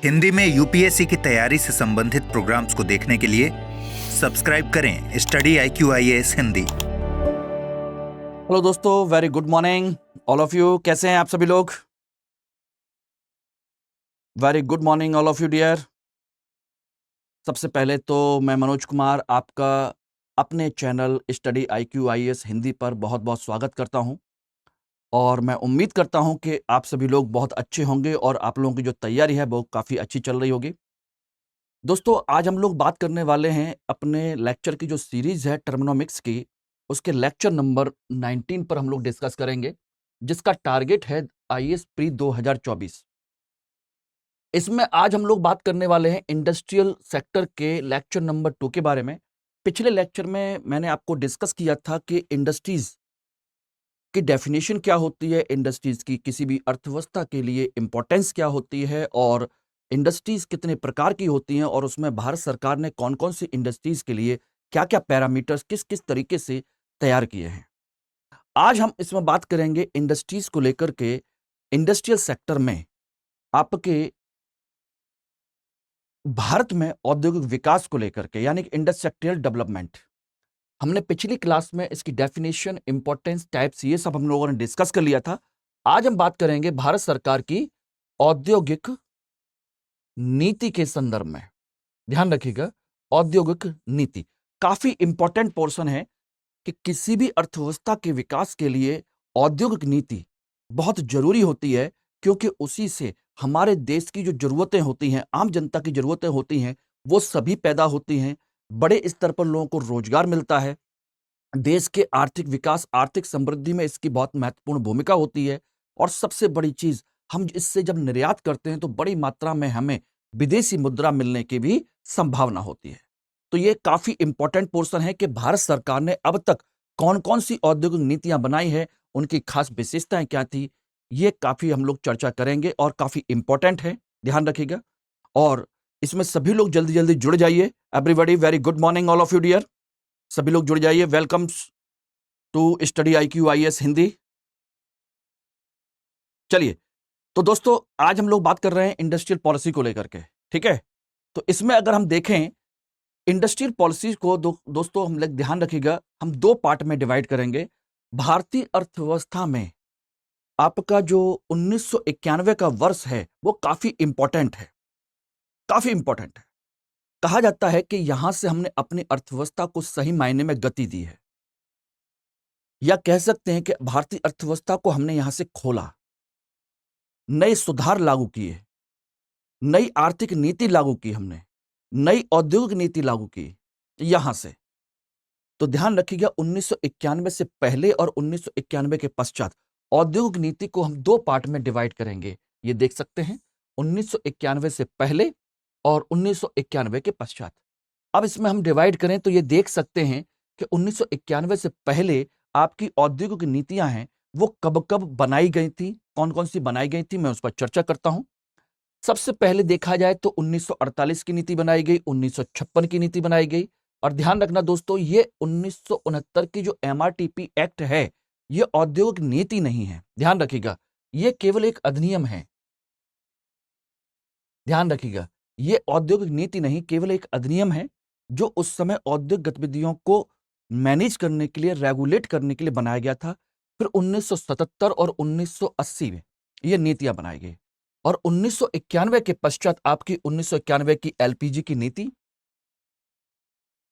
हिंदी में यूपीएससी की तैयारी से संबंधित प्रोग्राम्स को देखने के लिए सब्सक्राइब करें स्टडी IQIAS हिंदी। हेलो दोस्तों, very good morning all of you. कैसे हैं आप सभी लोग? Very good morning all of you dear. सबसे पहले तो मैं मनोज कुमार आपका अपने चैनल स्टडी IQIAS हिंदी पर बहुत बहुत स्वागत करता हूं और मैं उम्मीद करता हूं कि आप सभी लोग बहुत अच्छे होंगे और आप लोगों की जो तैयारी है वो काफ़ी अच्छी चल रही होगी। दोस्तों, आज हम लोग बात करने वाले हैं अपने लेक्चर की जो सीरीज है टर्मिनोमिक्स की, उसके लेक्चर नंबर 19 पर हम लोग डिस्कस करेंगे, जिसका टारगेट है IAS प्री 2024। इसमें आज हम लोग बात करने वाले हैं इंडस्ट्रियल सेक्टर के लेक्चर नंबर 2 के बारे में। पिछले लेक्चर में मैंने आपको डिस्कस किया था कि इंडस्ट्रीज की डेफिनेशन क्या होती है, इंडस्ट्रीज की किसी भी अर्थव्यवस्था के लिए इंपॉर्टेंस क्या होती है और इंडस्ट्रीज कितने प्रकार की होती हैं और उसमें भारत सरकार ने कौन कौन सी इंडस्ट्रीज के लिए क्या क्या पैरामीटर्स किस किस तरीके से तैयार किए हैं। आज हम इसमें बात करेंगे इंडस्ट्रीज को लेकर के, इंडस्ट्रियल सेक्टर में आपके भारत में औद्योगिक विकास को लेकर के, यानी कि इंडस्ट्रियल डेवलपमेंट। हमने पिछली क्लास में इसकी डेफिनेशन, इंपॉर्टेंस, टाइप्स, ये सब हम लोगों ने डिस्कस कर लिया था। आज हम बात करेंगे भारत सरकार की औद्योगिक नीति के संदर्भ में। ध्यान रखिएगा, औद्योगिक नीति काफी इंपॉर्टेंट पोर्शन है कि किसी भी अर्थव्यवस्था के विकास के लिए औद्योगिक नीति बहुत जरूरी होती है, क्योंकि उसी से हमारे देश की जो जरूरतें होती हैं, आम जनता की जरूरतें होती हैं, वो सभी पैदा होती हैं। बड़े स्तर पर लोगों को रोजगार मिलता है। देश के आर्थिक विकास, आर्थिक समृद्धि में इसकी बहुत महत्वपूर्ण भूमिका होती है। और सबसे बड़ी चीज, हम इससे जब निर्यात करते हैं तो बड़ी मात्रा में हमें विदेशी मुद्रा मिलने की भी संभावना होती है। तो ये काफी इंपॉर्टेंट पोर्शन है कि भारत सरकार ने अब तक कौन कौन सी औद्योगिक नीतियां बनाई है, उनकी खास विशेषताएं क्या थी, ये काफी हम लोग चर्चा करेंगे और काफी इंपॉर्टेंट है, ध्यान रखिएगा। और इसमें सभी लोग जल्दी जल्दी जुड़ जाइए। Everybody, very good morning all of you dear. सभी लोग जुड़ जाइए। Welcome to study IQIAS Hindi. चलिए, तो दोस्तों आज हम लोग बात कर रहे हैं इंडस्ट्रियल पॉलिसी को लेकर के, ठीक है। तो इसमें अगर हम देखें इंडस्ट्रियल पॉलिसी को, दोस्तों हम लोग ध्यान रखिएगा, हम दो पार्ट में डिवाइड करेंगे। भारतीय अर्थव्यवस्था में आपका जो 1991 का वर्ष है वो काफी इंपॉर्टेंट है, काफी इंपॉर्टेंट है। कहा जाता है कि यहां से हमने अपनी अर्थव्यवस्था को सही मायने में गति दी है, या कह सकते हैं कि भारतीय अर्थव्यवस्था को हमने यहां से खोला, नए सुधार लागू किए, नई आर्थिक नीति लागू की, हमने नई औद्योगिक नीति लागू की यहां से। तो ध्यान रखिएगा, 1991 से पहले और 1991 के पश्चात औद्योगिक नीति को हम दो पार्ट में डिवाइड करेंगे। ये देख सकते हैं, 1991 से पहले और 1991 के पश्चात। अब इसमें हम डिवाइड करें तो ये देख सकते हैं कि 1991 से पहले आपकी औद्योगिक नीतियां हैं वो कब कब बनाई गई थी, कौन कौन सी बनाई गई थी, मैं उस पर चर्चा करता हूं। सबसे पहले देखा जाए तो 1948 की नीति बनाई गई, 1956 की नीति बनाई गई। और ध्यान रखना दोस्तों, ये 1969 की जो MRTP एक्ट है, ये औद्योगिक नीति नहीं है। ध्यान रखिएगा, ये केवल एक अधिनियम है। ध्यान रखिएगा, ये औद्योगिक नीति नहीं, केवल एक अधिनियम है जो उस समय औद्योगिक गतिविधियों को मैनेज करने के लिए, रेगुलेट करने के लिए बनाया गया था। फिर 1977 और 1980 में ये नीतियां बनाई गई। और 1991 के पश्चात आपकी 1991 की LPG की नीति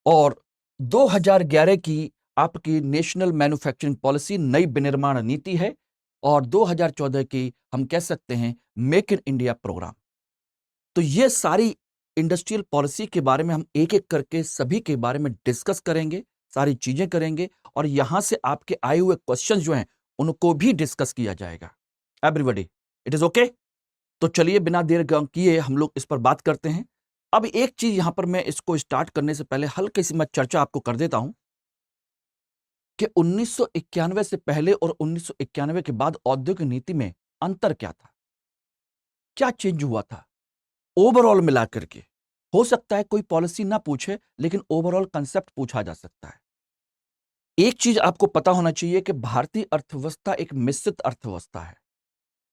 और 2011 की आपकी नेशनल मैन्युफैक्चरिंग पॉलिसी, नई विनिर्माण नीति है। और 2014 की हम कह सकते हैं मेक इन इंडिया प्रोग्राम। तो ये सारी इंडस्ट्रियल पॉलिसी के बारे में हम एक एक करके सभी के बारे में डिस्कस करेंगे, सारी चीजें करेंगे और यहां से आपके आए हुए क्वेश्चंस जो हैं उनको भी डिस्कस किया जाएगा। Everybody, it is okay? तो चलिए बिना देर किए हम लोग इस पर बात करते हैं। अब एक चीज यहां पर मैं इसको स्टार्ट करने से पहले हल्की सी मैं चर्चा आपको कर देता हूं कि 1991 से पहले और 1991 के बाद औद्योगिक नीति में अंतर क्या था, क्या चेंज हुआ था ओवरऑल मिलाकर के। हो सकता है कोई पॉलिसी ना पूछे, लेकिन ओवरऑल कंसेप्ट पूछा जा सकता है। एक चीज आपको पता होना चाहिए कि भारतीय अर्थव्यवस्था एक मिश्रित अर्थव्यवस्था है।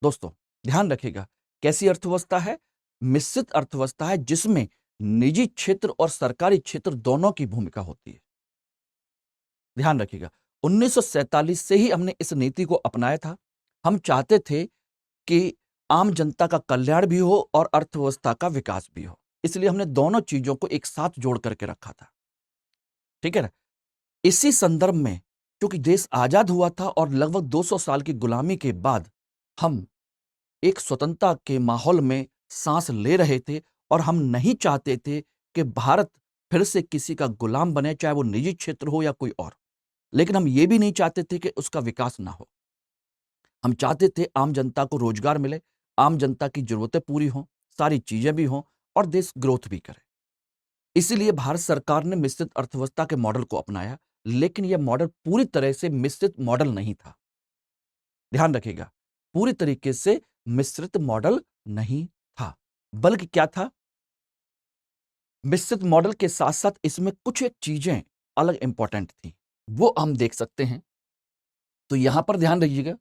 दोस्तों ध्यान रखिएगा, कैसी अर्थव्यवस्था है? मिश्रित अर्थव्यवस्था है जिसमें निजी क्षेत्र और सरकारी क्षेत्र दोनों की भूमिका होती है। ध्यान रखिएगा, 1947 से ही हमने इस नीति को अपनाया था। हम चाहते थे कि आम जनता का कल्याण भी हो और अर्थव्यवस्था का विकास भी हो, इसलिए हमने दोनों चीजों को एक साथ जोड़ करके रखा था। ठीक है ना? इसी संदर्भ में क्योंकि देश आजाद हुआ था और लगभग 200 साल की गुलामी के बाद हम एक स्वतंत्रता के माहौल में सांस ले रहे थे और हम नहीं चाहते थे कि भारत फिर से किसी का गुलाम बने, चाहे वो निजी क्षेत्र हो या कोई और। लेकिन हम ये भी नहीं चाहते थे कि उसका विकास ना हो। हम चाहते थे आम जनता को रोजगार मिले, आम जनता की जरूरतें पूरी हों, सारी चीजें भी हों और देश ग्रोथ भी करे। इसीलिए भारत सरकार ने मिश्रित अर्थव्यवस्था के मॉडल को अपनाया, लेकिन यह मॉडल पूरी तरह से मिश्रित मॉडल नहीं था। ध्यान रखिएगा, पूरी तरीके से मिश्रित मॉडल नहीं था, बल्कि क्या था? मिश्रित मॉडल के साथ साथ इसमें कुछ एक चीजें अलग इंपॉर्टेंट थी, वो हम देख सकते हैं। तो यहां पर ध्यान रखिएगा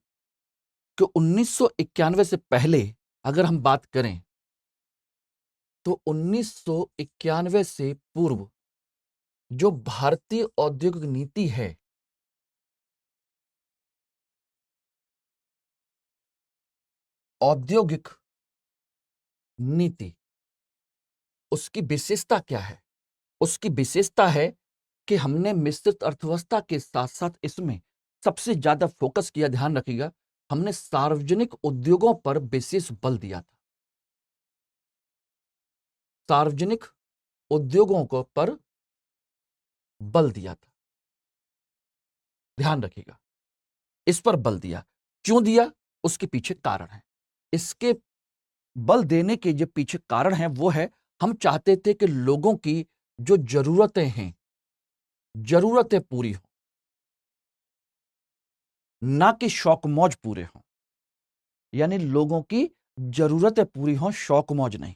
कि 1991 से पहले अगर हम बात करें तो 1991 से पूर्व जो भारतीय औद्योगिक नीति है, औद्योगिक नीति, उसकी विशेषता क्या है? उसकी विशेषता है कि हमने मिश्रित अर्थव्यवस्था के साथ साथ इसमें सबसे ज्यादा फोकस किया। ध्यान रखिएगा, हमने सार्वजनिक उद्योगों पर विशेष बल दिया था। सार्वजनिक उद्योगों को पर बल दिया था। ध्यान रखिएगा, इस पर बल दिया। क्यों दिया? उसके पीछे कारण है। इसके बल देने के जो पीछे कारण है वो है, हम चाहते थे कि लोगों की जो जरूरतें हैं, जरूरतें पूरी हो, ना कि शौक मौज पूरे हों। यानी लोगों की जरूरतें पूरी हों, शौक मौज नहीं।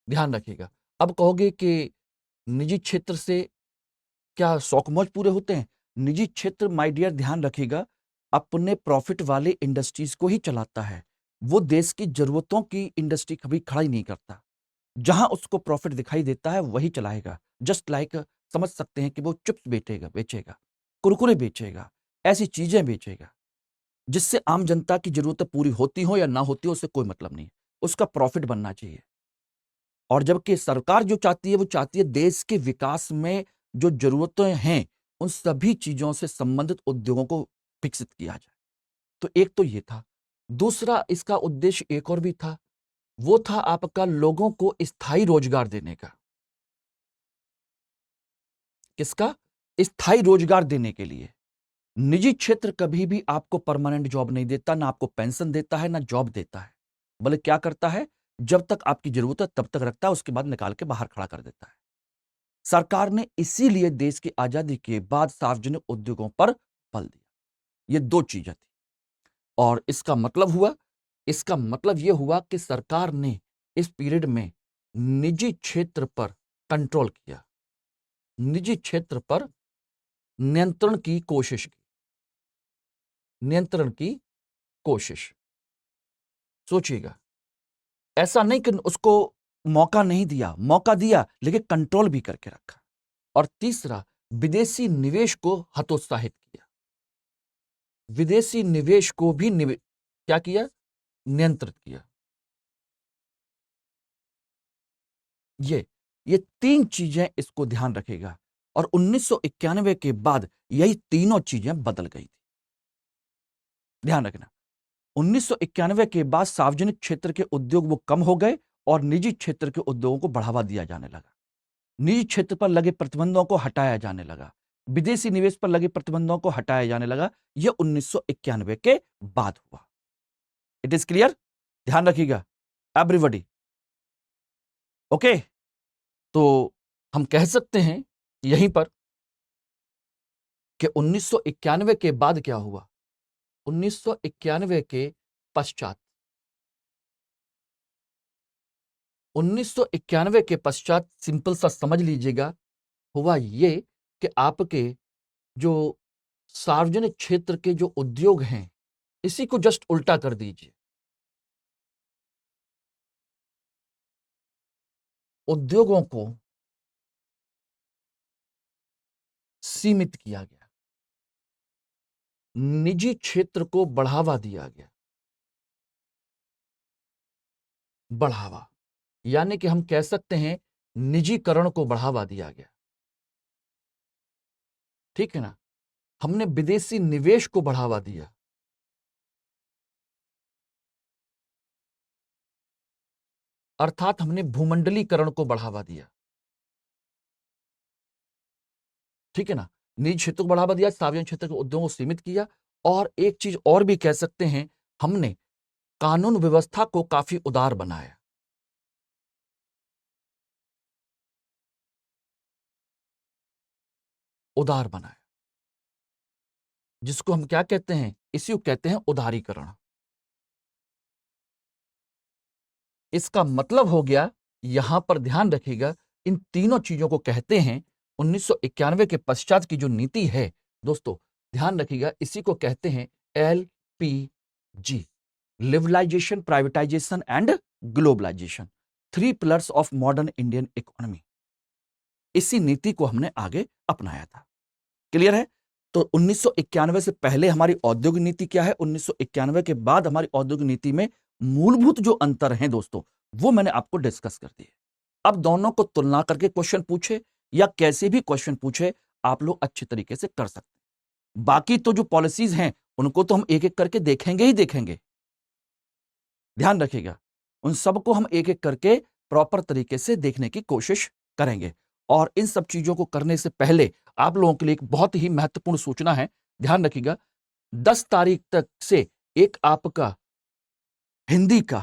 ध्यान रखिएगा। अब कहोगे कि निजी क्षेत्र से क्या शौक मौज पूरे होते हैं? निजी क्षेत्र, माय डियर, ध्यान रखिएगा, अपने प्रॉफिट वाले इंडस्ट्रीज को ही चलाता है। वो देश की जरूरतों की इंडस्ट्री कभी खड़ा ही नहीं करता। जहां उसको प्रॉफिट दिखाई देता है वही चलाएगा। जस्ट लाइक समझ सकते हैं कि वो चिप्स बेचेगा, कुरकुरे बेचेगा, ऐसी चीजें बेचेगा जिससे आम जनता की जरूरतें पूरी होती हो या ना होती हो, उससे कोई मतलब नहीं। उसका प्रॉफिट बनना चाहिए। और जबकि सरकार जो चाहती है वो चाहती है देश के विकास में जो जरूरतें हैं उन सभी चीजों से संबंधित उद्योगों को विकसित किया जाए। तो एक तो ये था। दूसरा, इसका उद्देश्य एक और भी था, वो था आपका लोगों को स्थायी रोजगार देने का। किसका? स्थायी रोजगार देने के लिए। निजी क्षेत्र कभी भी आपको परमानेंट जॉब नहीं देता, ना आपको पेंशन देता है, ना जॉब देता है। बल्कि क्या करता है, जब तक आपकी जरूरत है तब तक रखता है, उसके बाद निकाल के बाहर खड़ा कर देता है। सरकार ने इसीलिए देश की आजादी के बाद सार्वजनिक उद्योगों पर बल दिया। ये दो चीजें थी। और इसका मतलब यह हुआ कि सरकार ने इस पीरियड में निजी क्षेत्र पर कंट्रोल किया, निजी क्षेत्र पर नियंत्रण की कोशिश की, नियंत्रण की कोशिश। सोचिएगा, ऐसा नहीं कि उसको मौका नहीं दिया, मौका दिया, लेकिन कंट्रोल भी करके रखा। और तीसरा, विदेशी निवेश को हतोत्साहित किया। विदेशी निवेश को भी क्या किया? नियंत्रित किया। ये तीन चीजें इसको ध्यान रखेगा। और 1991 के बाद यही तीनों चीजें बदल गई थी। ध्यान रखना, 1991 के बाद सार्वजनिक क्षेत्र के उद्योग वो कम हो गए और निजी क्षेत्र के उद्योगों को बढ़ावा दिया जाने लगा। निजी क्षेत्र पर लगे प्रतिबंधों को हटाया जाने लगा, विदेशी निवेश पर लगे प्रतिबंधों को हटाया जाने लगा। यह 1991 के बाद हुआ। It is clear? ध्यान रखिएगा एवरीबॉडी। ओके, तो हम कह सकते हैं यहीं पर कि 1991 के बाद क्या हुआ? 1991 के पश्चात 1991 के पश्चात सिंपल सा समझ लीजिएगा, हुआ ये कि आपके जो सार्वजनिक क्षेत्र के जो उद्योग हैं, इसी को जस्ट उल्टा कर दीजिए। उद्योगों को सीमित किया गया, निजी क्षेत्र को बढ़ावा दिया गया। बढ़ावा यानी कि हम कह सकते हैं निजीकरण को बढ़ावा दिया गया, ठीक है ना। हमने विदेशी निवेश को बढ़ावा दिया, अर्थात हमने भूमंडलीकरण को बढ़ावा दिया, ठीक है ना। निजी क्षेत्र को बढ़ावा दिया, सार्वजनिक क्षेत्र के उद्योगों को सीमित किया, और एक चीज और भी कह सकते हैं, हमने कानून व्यवस्था को काफी उदार बनाया। उदार बनाया, जिसको हम क्या कहते हैं, इसी को कहते हैं उदारीकरण। इसका मतलब हो गया, यहां पर ध्यान रखिएगा, इन तीनों चीजों को कहते हैं 1991 के पश्चात की जो नीति है दोस्तों, ध्यान रखिएगा, इसी को कहते हैं LPG, liberalisation, privatisation and globalisation, 3 pillars of modern Indian economy. इसी नीति को हमने आगे अपनाया था। क्लियर है। तो 1991 से पहले हमारी औद्योगिक नीति क्या है, 1991 के बाद हमारी औद्योगिक नीति में मूलभूत जो अंतर हैं दोस्तों, वो मैंने आपको डिस्कस कर दिए। अब दोनों को तुलना करके क्वेश्चन पूछे या कैसे भी क्वेश्चन पूछे, आप लोग अच्छे तरीके से कर सकते हैं। बाकी तो जो पॉलिसीज हैं उनको तो हम एक एक करके देखेंगे ही देखेंगे, ध्यान रखिएगा, उन सबको हम एक एक करके प्रॉपर तरीके से देखने की कोशिश करेंगे। और इन सब चीजों को करने से पहले आप लोगों के लिए एक बहुत ही महत्वपूर्ण सूचना है, ध्यान रखिएगा। 10 तारीख तक से एक आपका हिंदी का,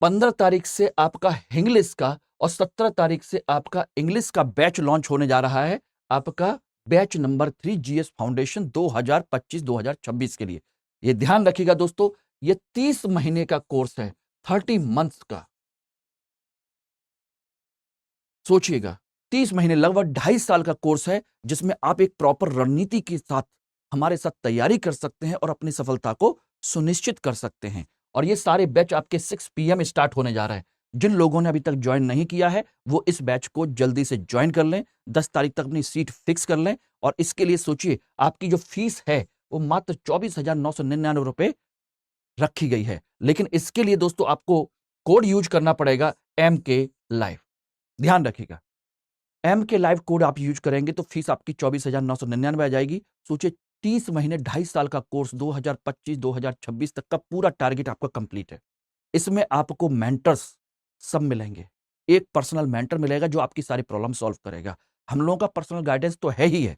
15 तारीख से आपका इंग्लिश का, और 17 तारीख से आपका इंग्लिश का बैच लॉन्च होने जा रहा है, आपका बैच नंबर 3 GS फाउंडेशन 2025-2026 के लिए। ये ध्यान रखिएगा दोस्तों, ये 30 महीने का कोर्स है, 30 मंथ्स का। सोचिएगा, 30 महीने, लगभग 2.5 साल का कोर्स है, जिसमें आप एक प्रॉपर रणनीति के साथ हमारे साथ तैयारी कर सकते हैं और अपनी सफलता को सुनिश्चित कर सकते हैं। और ये सारे बैच आपके 6 PM स्टार्ट होने जा रहा है। जिन लोगों ने अभी तक ज्वाइन नहीं किया है वो इस बैच को जल्दी से ज्वाइन कर लें, 10 तारीख तक अपनी सीट फिक्स कर लें। और इसके लिए सोचिए, आपकी जो फीस है वो मात्र 24,999 रुपए रखी गई है। लेकिन इसके लिए दोस्तों आपको कोड यूज करना पड़ेगा, MK लाइव। ध्यान रखिएगा, MK लाइव कोड आप यूज करेंगे तो फीस आपकी 24,999 आ जाएगी। सोचिए, 30 महीने, 2.5 साल का कोर्स, 2025-2026 तक का पूरा टारगेट आपका कंप्लीट है। इसमें आपको मेंटर्स सब मिलेंगे, एक पर्सनल मेंटर मिलेगा जो आपकी सारी प्रॉब्लम सॉल्व करेगा। हम लोगों का पर्सनल गाइडेंस तो है ही है,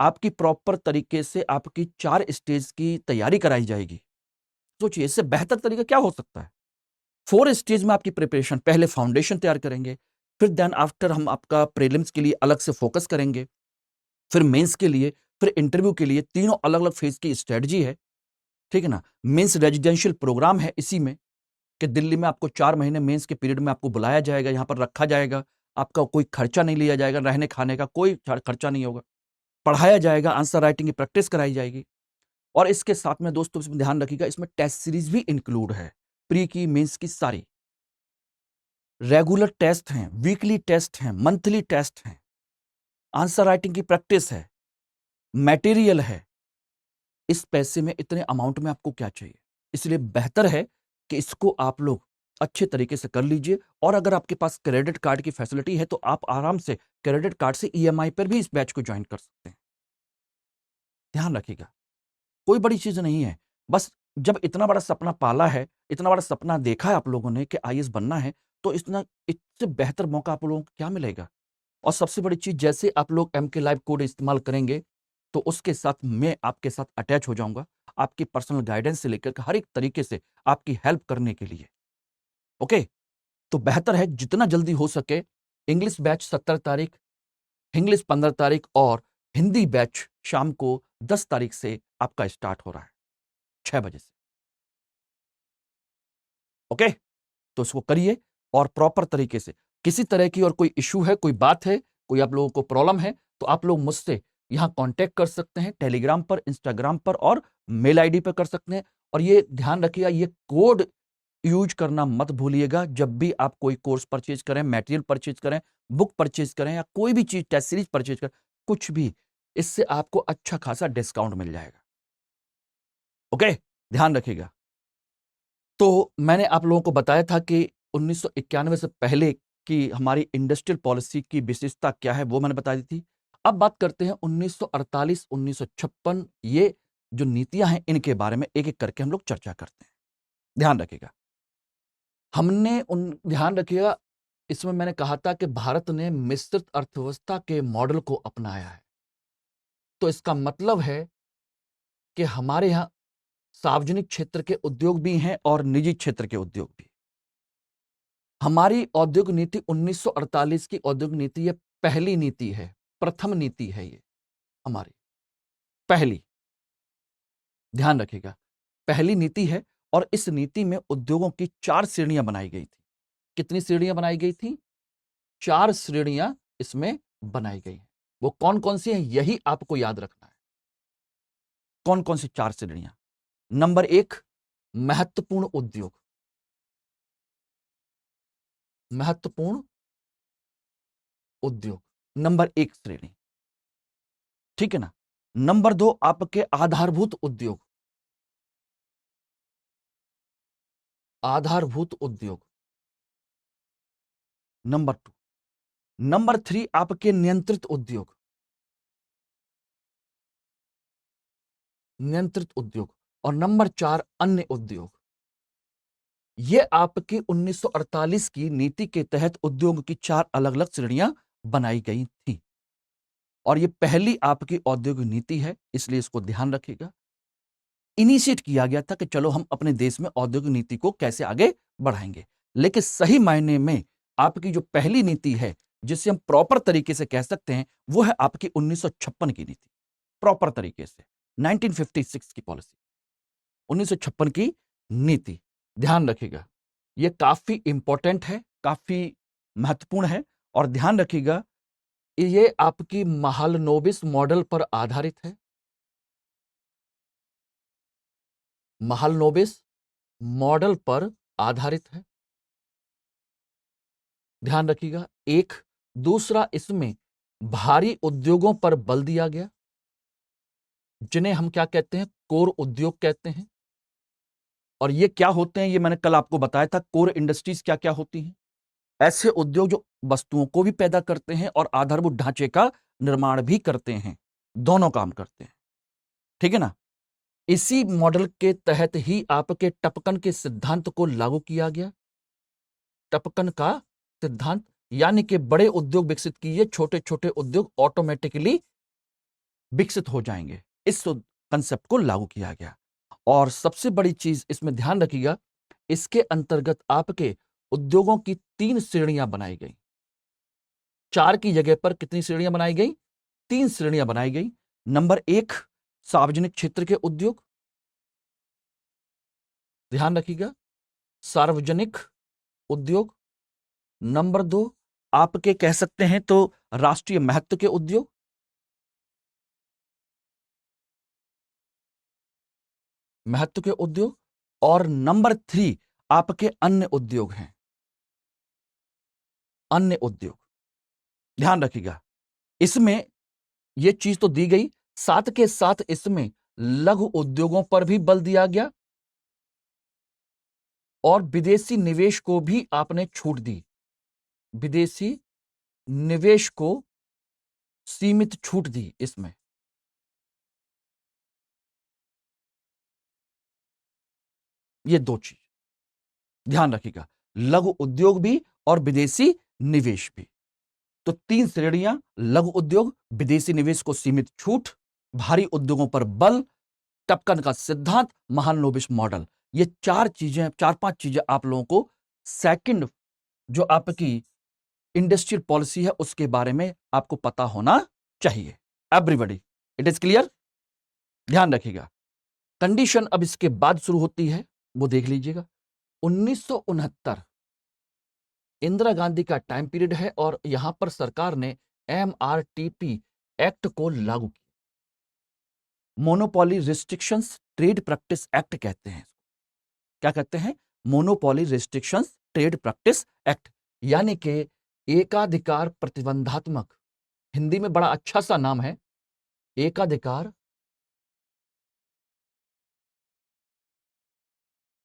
आपकी प्रॉपर तरीके से आपकी 4 स्टेज की तैयारी कराई जाएगी। सोचिए, इससे बेहतर तरीका क्या हो सकता है। 4 स्टेज में आपकी प्रिपरेशन, पहले फाउंडेशन तैयार करेंगे, फिर देन आफ्टर हम आपका प्रीलिम्स के लिए अलग से फोकस करेंगे, फिर मेंस के लिए, फिर इंटरव्यू के लिए। तीनों अलग अलग फेज की स्ट्रेटजी है, ठीक है ना। मेंस रेजिडेंशियल प्रोग्राम है इसी में, कि दिल्ली में आपको 4 महीने मेंस के पीरियड में आपको बुलाया जाएगा, यहां पर रखा जाएगा, आपका कोई खर्चा नहीं लिया जाएगा, रहने खाने का कोई खर्चा नहीं होगा, पढ़ाया जाएगा, आंसर राइटिंग की प्रैक्टिस कराई जाएगी। और इसके साथ में दोस्तों इसमें ध्यान रखिएगा, इसमें टेस्ट सीरीज भी इंक्लूड है, प्री की, मेंस की सारी। रेगुलर टेस्ट हैं, वीकली टेस्ट हैं, मंथली टेस्ट हैं, आंसर राइटिंग की प्रैक्टिस है, मटेरियल है। इस पैसे में, इतने अमाउंट में आपको क्या चाहिए? इसलिए बेहतर है कि इसको आप लोग अच्छे तरीके से कर लीजिए। और अगर आपके पास क्रेडिट कार्ड की फैसिलिटी है तो आप आराम से क्रेडिट कार्ड से EMI पर भी इस बैच को ज्वाइन कर सकते हैं। ध्यान रखिएगा, कोई बड़ी चीज नहीं है, बस जब इतना बड़ा सपना पाला है, इतना बड़ा सपना देखा है आप लोगों ने कि IAS बनना है, तो इससे बेहतर मौका आप लोगों को क्या मिलेगा। और सबसे बड़ी चीज, जैसे आप लोग MK लाइव कोड इस्तेमाल करेंगे तो उसके साथ मैं आपके साथ अटैच हो जाऊंगा, आपकी पर्सनल गाइडेंस से लेकर हर एक तरीके से आपकी हेल्प करने के लिए। ओके, तो बेहतर है जितना जल्दी हो सके, इंग्लिश बैच 17 तारीख, इंग्लिश 15 तारीख, और हिंदी बैच शाम को 10 तारीख से आपका स्टार्ट हो रहा है, 6 बजे से। ओके, तो इसको करिए और प्रॉपर तरीके से। किसी तरह की और कोई इश्यू है, कोई बात है, कोई आप लोगों को प्रॉब्लम है, तो आप लोग मुझसे यहां कांटेक्ट कर सकते हैं, टेलीग्राम पर, इंस्टाग्राम पर और मेल आईडी पर कर सकते हैं। और ये ध्यान रखिएगा, ये कोड यूज करना मत भूलिएगा। जब भी आप कोई कोर्स परचेज करें, मटेरियल परचेज करें, बुक परचेज करें या कोई भी चीज टेस्ट सीरीज परचेज करें, कुछ भी, इससे आपको अच्छा खासा डिस्काउंट मिल जाएगा। ओके, ध्यान रखिएगा। तो मैंने आप लोगों को बताया था कि 1991 से पहले की हमारी इंडस्ट्रियल पॉलिसी की विशेषता क्या है, वो मैंने बता दी थी। अब बात करते हैं 1948, 1956, ये जो नीतियां हैं इनके बारे में एक एक करके हम लोग चर्चा करते हैं। ध्यान रखिएगा। ध्यान रखिएगा, इसमें मैंने कहा था कि भारत ने मिश्रित अर्थव्यवस्था के मॉडल को अपनाया है। तो इसका मतलब है कि हमारे यहां सार्वजनिक क्षेत्र के उद्योग भी हैं और निजी क्षेत्र के उद्योग भी। हमारी औद्योगिक नीति 1948 की औद्योगिक नीति ये पहली नीति है, प्रथम नीति है ये हमारी पहली। ध्यान रखिएगा, पहली नीति है और इस नीति में उद्योगों की 4 श्रेणियां बनाई गई थी। कितनी श्रेणियां बनाई गई थी? 4 श्रेणियां इसमें बनाई गई हैं। वो कौन कौन सी हैं, यही आपको याद रखना है। कौन कौन सी 4 श्रेणियां? नंबर 1, महत्वपूर्ण उद्योग। महत्वपूर्ण उद्योग नंबर 1 श्रेणी, ठीक है ना। नंबर 2, आपके आधारभूत उद्योग। आधारभूत उद्योग नंबर 2। नंबर 3, आपके नियंत्रित उद्योग। नियंत्रित उद्योग। और नंबर 4, अन्य उद्योग। ये आपकी 1948 की नीति के तहत उद्योग की 4 अलग अलग श्रेणियां बनाई गई थी और ये पहली आपकी औद्योगिक नीति है, इसलिए इसको ध्यान रखिएगा। इनिशिएट किया गया था कि चलो हम अपने देश में औद्योगिक नीति को कैसे आगे बढ़ाएंगे, लेकिन सही मायने में आपकी जो पहली नीति है, जिसे हम प्रॉपर तरीके से कह सकते हैं, वो है आपकी 1956 की नीति। प्रॉपर तरीके से 1956 की पॉलिसी, 1956 की नीति। ध्यान रखिएगा, ये काफी इंपॉर्टेंट है, काफी महत्वपूर्ण है। और ध्यान रखिएगा, ये आपकी महालनोबिस मॉडल पर आधारित है। महालनोबिस मॉडल पर आधारित है, ध्यान रखिएगा। एक दूसरा, इसमें भारी उद्योगों पर बल दिया गया, जिन्हें हम क्या कहते हैं? कोर उद्योग कहते हैं। और ये क्या होते हैं, ये मैंने कल आपको बताया था। कोर इंडस्ट्रीज क्या क्या होती हैं? ऐसे उद्योग जो वस्तुओं को भी पैदा करते हैं और आधारभूत ढांचे का निर्माण भी करते हैं, दोनों काम करते हैं, ठीक है ना। इसी मॉडल के तहत ही आपके टपकन के सिद्धांत को लागू किया गया। टपकन का सिद्धांत, यानी कि बड़े उद्योग विकसित कीजिए, छोटे छोटे उद्योग ऑटोमेटिकली विकसित हो जाएंगे। इस कंसेप्ट को लागू किया गया। और सबसे बड़ी चीज इसमें ध्यान रखिएगा, इसके अंतर्गत आपके उद्योगों की 3 श्रेणियां बनाई गई। 4 की जगह पर कितनी श्रेणियां बनाई गई? 3 श्रेणियां बनाई गई। नंबर 1, सार्वजनिक क्षेत्र के उद्योग। ध्यान रखिएगा, सार्वजनिक उद्योग। नंबर 2, आपके कह सकते हैं तो राष्ट्रीय महत्व के उद्योग। महत्व के उद्योग। और नंबर 3, आपके अन्य उद्योग हैं। अन्य उद्योग, ध्यान रखिएगा, इसमें यह चीज तो दी गई, साथ के साथ इसमें लघु उद्योगों पर भी बल दिया गया और विदेशी निवेश को भी आपने छूट दी। विदेशी निवेश को सीमित छूट दी इसमें। ये 2 चीज ध्यान रखिएगा, लघु उद्योग भी और विदेशी निवेश भी। तो 3 श्रेणियां, लघु उद्योग, विदेशी निवेश को सीमित छूट, भारी उद्योगों पर बल, टपकन का सिद्धांत, महालनोबिस मॉडल। ये 4 चीजें, 4-5 चीजें आप लोगों को सेकंड जो आपकी इंडस्ट्रियल पॉलिसी है उसके बारे में आपको पता होना चाहिए। Everybody, it is clear? ध्यान रखिएगा। कंडीशन अब इसके बाद शुरू होती है, वो देख लीजिएगा। 1969 इंदिरा गांधी का टाइम पीरियड है और यहां पर सरकार ने MRTP एक्ट को लागू किया। Monopoly restrictions trade practice act कहते हैं। क्या कहते हैं? Monopoly restrictions trade practice act, यानी कि एकाधिकार प्रतिबंधात्मक, हिंदी में बड़ा अच्छा सा नाम है, एकाधिकार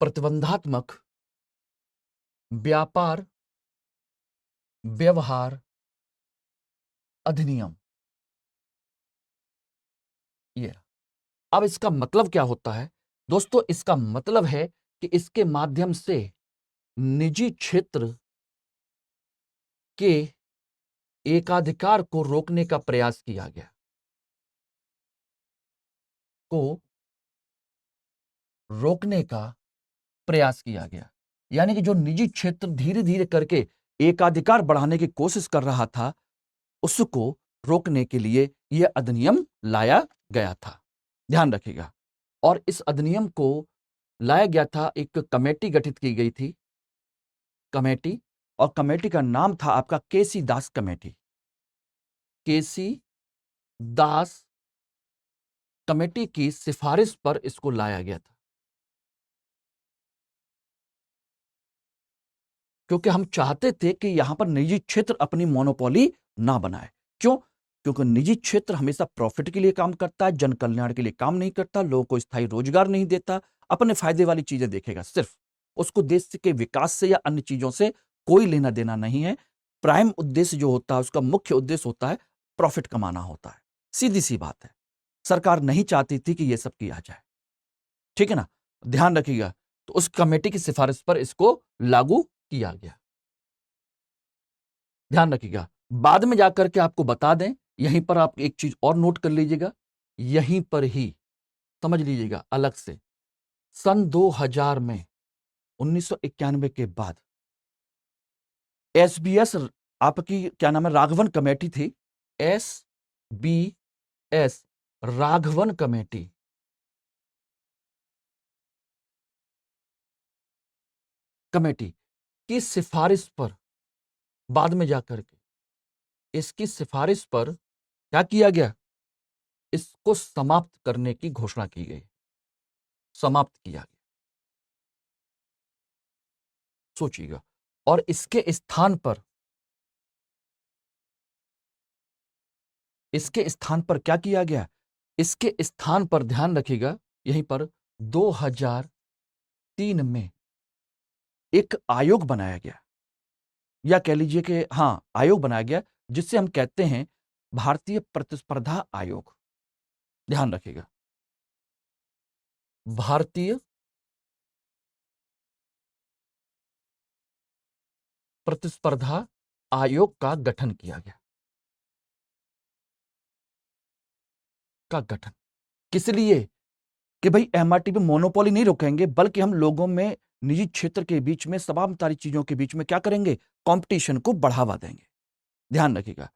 प्रतिबंधात्मक व्यापार व्यवहार अधिनियम। ये अब इसका मतलब क्या होता है दोस्तों? इसका मतलब है कि इसके माध्यम से निजी क्षेत्र के एकाधिकार को रोकने का प्रयास किया गया, को रोकने का प्रयास किया गया। यानी कि जो निजी क्षेत्र धीरे धीरे करके एकाधिकार बढ़ाने की कोशिश कर रहा था, उसको रोकने के लिए यह अधिनियम लाया गया था। ध्यान रखिएगा। और इस अधिनियम को लाया गया था, एक कमेटी गठित की गई थी, कमेटी, और कमेटी का नाम था आपका केसी दास कमेटी। केसी दास कमेटी की सिफारिश पर इसको लाया गया था, क्योंकि हम चाहते थे कि यहां पर निजी क्षेत्र अपनी मोनोपोली ना बनाए। क्यों? क्योंकि निजी क्षेत्र हमेशा प्रॉफिट के लिए काम करता है, जन कल्याण के लिए काम नहीं करता, लोगों को स्थायी रोजगार नहीं देता, अपने फायदे वाली चीजें देखेगा सिर्फ। उसको देश के विकास से या अन्य चीजों से कोई लेना देना नहीं है। प्राइम उद्देश्य जो होता है, उसका मुख्य उद्देश्य होता है प्रॉफिट कमाना होता है। सीधी सी बात है। सरकार नहीं चाहती थी कि यह सब किया जाए, ठीक है ना? ध्यान रखिएगा। तो उस कमेटी की सिफारिश पर इसको लागू किया गया। ध्यान रखिएगा। बाद में जाकर के आपको बता दें, यहीं पर आप एक चीज और नोट कर लीजिएगा, यहीं पर ही समझ लीजिएगा अलग से, सन 2000 में 1991 के बाद एसबीएस, आपकी क्या नाम है, राघवन कमेटी थी, एसबीएस राघवन कमेटी, कमेटी की सिफारिश पर, बाद में जाकर के इसकी सिफारिश पर क्या किया गया? इसको समाप्त करने की घोषणा की गई, समाप्त किया गया। सोचिएगा। और इसके स्थान पर, इसके स्थान पर क्या किया गया? इसके स्थान पर ध्यान रखिएगा, यहीं पर 2003 में एक आयोग बनाया गया, या कह लीजिए कि हां, आयोग बनाया गया, जिससे हम कहते हैं भारतीय प्रतिस्पर्धा आयोग। ध्यान रखिएगा, भारतीय प्रतिस्पर्धा आयोग का गठन किया गया, का गठन किस लिए? कि भाई एमआरटी पे मोनोपोली नहीं रोकेंगे, बल्कि हम लोगों में, निजी क्षेत्र के बीच में, तमाम सारी चीजों के बीच में क्या करेंगे? कंपटीशन को बढ़ावा देंगे। ध्यान रखिएगा।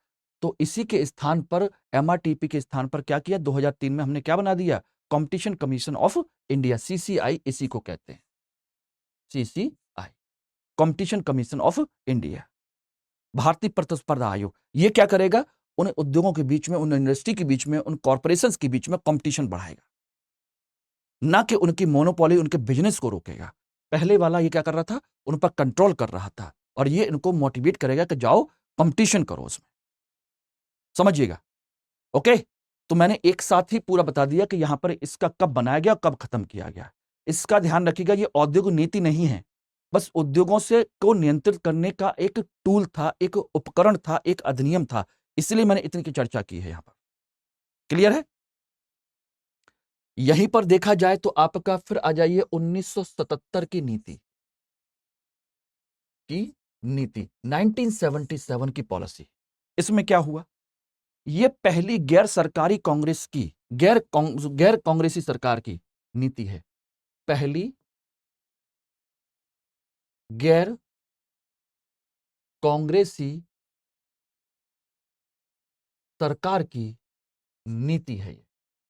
तो इसी के स्थान पर, एमआरटीपी के स्थान पर क्या किया? 2003 में हमने क्या बना दिया? Competition commission of India, CCI, इसी को कहते हैं CCI, competition commission of India, भारतीय प्रतिस्पर्धा आयोग। ये क्या करेगा? उन उद्योगों के बीच में, उन इंडस्ट्री के बीच में, उन कॉर्पोरेशंस के बीच में कंपटीशन बढ़ाएगा, ना कि उनकी मोनोपोली, उनके बिजनेस को रोकेगा। पहले वाला ये क्या कर रहा था? उन पर कंट्रोल कर रहा था, और ये इनको मोटिवेट करेगा कि जाओ कंपटीशन करो उसमें। समझिएगा। ओके, तो मैंने एक साथ ही पूरा बता दिया कि यहां पर इसका कब बनाया गया, कब खत्म किया गया। इसका ध्यान रखिएगा, ये औद्योगिक नीति नहीं है, बस उद्योगों से को नियंत्रित करने का एक टूल था, एक उपकरण था, एक अधिनियम था। इसलिए मैंने इतनी की चर्चा की है यहां पर। क्लियर है? यहीं पर देखा जाए तो आपका फिर आ जाइए 1977 की नीति, 1977 की पॉलिसी। इसमें क्या हुआ? ये पहली गैर सरकारी कांग्रेस की, गैर कांग्रेसी सरकार की नीति है, पहली गैर कांग्रेसी सरकार की नीति है ये।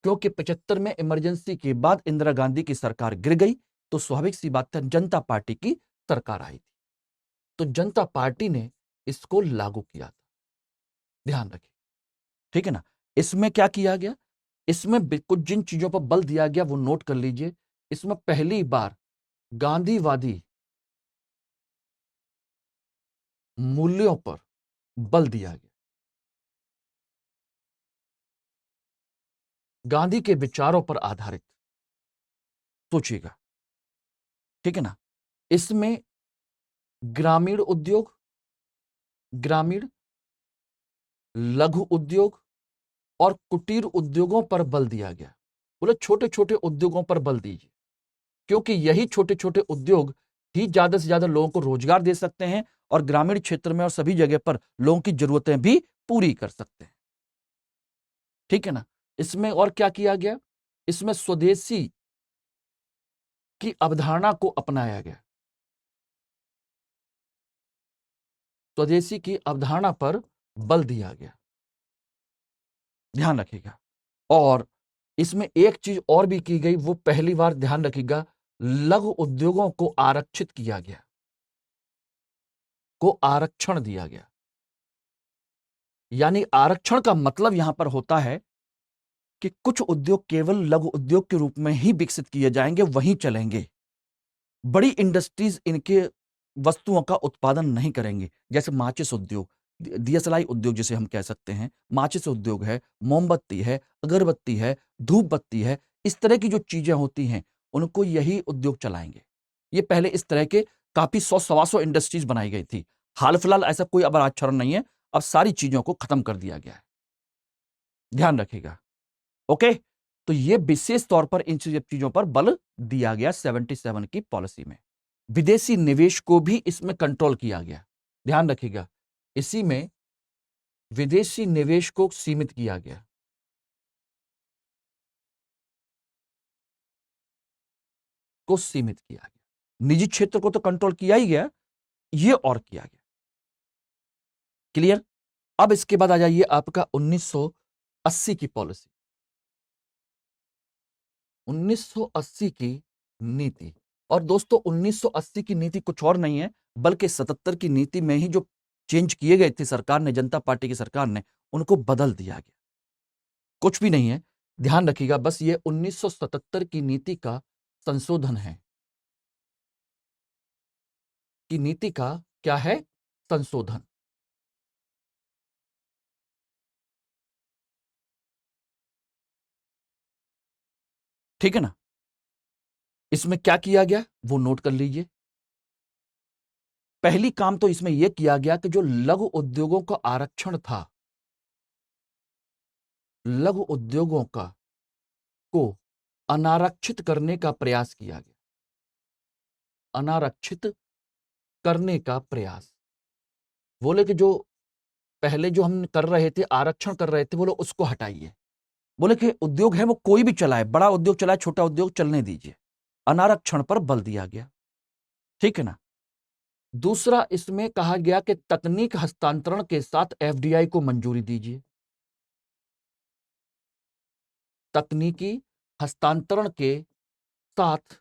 क्योंकि 75 में इमरजेंसी के बाद इंदिरा गांधी की सरकार गिर गई, तो स्वाभाविक सी बात है जनता पार्टी की सरकार आई थी, तो जनता पार्टी ने इसको लागू किया था। ध्यान रखिए, ठीक है ना? इसमें क्या किया गया? इसमें कुछ जिन चीजों पर बल दिया गया वो नोट कर लीजिए। इसमें पहली बार गांधीवादी मूल्यों पर बल दिया गया। गांधी के विचारों पर आधारित। सोचिएगा, ठीक है ना। इसमें ग्रामीण उद्योग, ग्रामीण लघु उद्योग और कुटीर उद्योगों पर बल दिया गया। बोले छोटे छोटे उद्योगों पर बल दीजिए, क्योंकि यही छोटे छोटे उद्योग ही ज्यादा से ज्यादा लोगों को रोजगार दे सकते हैं और ग्रामीण क्षेत्र में और सभी जगह पर लोगों की जरूरतें भी पूरी कर सकते हैं। ठीक है ना। इसमें और क्या किया गया, इसमें स्वदेशी की अवधारणा को अपनाया गया। स्वदेशी की अवधारणा पर बल दिया गया, ध्यान रखिएगा। और इसमें एक चीज और भी की गई, वो पहली बार ध्यान रखिएगा, लघु उद्योगों को आरक्षित किया गया, को आरक्षण दिया गया। यानी आरक्षण का मतलब यहां पर होता है कि कुछ उद्योग केवल लघु उद्योग के रूप में ही विकसित किए जाएंगे, वहीं चलेंगे। बड़ी इंडस्ट्रीज इनके वस्तुओं का उत्पादन नहीं करेंगे, जैसे माचिस उद्योग, दियसलाई उद्योग जिसे हम कह सकते हैं, माचिस उद्योग है, मोमबत्ती है, अगरबत्ती है, धूप बत्ती है, इस तरह की जो चीजें होती हैं उनको यही उद्योग चलाएंगे। ये पहले इस तरह के काफी 100-125 इंडस्ट्रीज बनाई गई थी। हाल फिलहाल ऐसा कोई अब आचरण नहीं है, अब सारी चीजों को खत्म कर दिया गया है, ध्यान रखिएगा। ओके, तो ये विशेष तौर पर इन चीजों पर बल दिया गया 77 की पॉलिसी में। विदेशी निवेश को भी इसमें कंट्रोल किया गया, ध्यान रखिएगा। इसी में विदेशी निवेश को सीमित किया गया। को सीमित किया गया। निजी क्षेत्र को तो कंट्रोल किया ही गया, ये और किया गया। क्लियर। अब इसके बाद आ जाइए आपका 1980 की पॉलिसी। 1980 की नीति। और दोस्तों 1980 की नीति कुछ और नहीं है, बल्कि 77 की नीति में ही जो चेंज किए गए थे सरकार ने, जनता पार्टी की सरकार ने, उनको बदल दिया गया। कुछ भी नहीं है, ध्यान रखिएगा, बस ये 1977 की नीति का संशोधन है। कि नीति का क्या है, संशोधन। ठीक है ना। इसमें क्या किया गया वो नोट कर लीजिए। पहली काम तो इसमें यह किया गया कि जो लघु उद्योगों का आरक्षण था, लघु उद्योगों का को अनारक्षित करने का प्रयास किया गया। अनारक्षित करने का प्रयास। बोले कि जो पहले जो हम कर रहे थे, आरक्षण कर रहे थे, बोले उसको हटाइए। बोले कि उद्योग है वो कोई भी चलाए, बड़ा उद्योग चलाए, छोटा उद्योग चलने दीजिए। अनारक्षण पर बल दिया गया, ठीक है ना। दूसरा इसमें कहा गया कि तकनीक हस्तांतरण के साथ एफडीआई को मंजूरी दीजिए। तकनीकी हस्तांतरण के साथ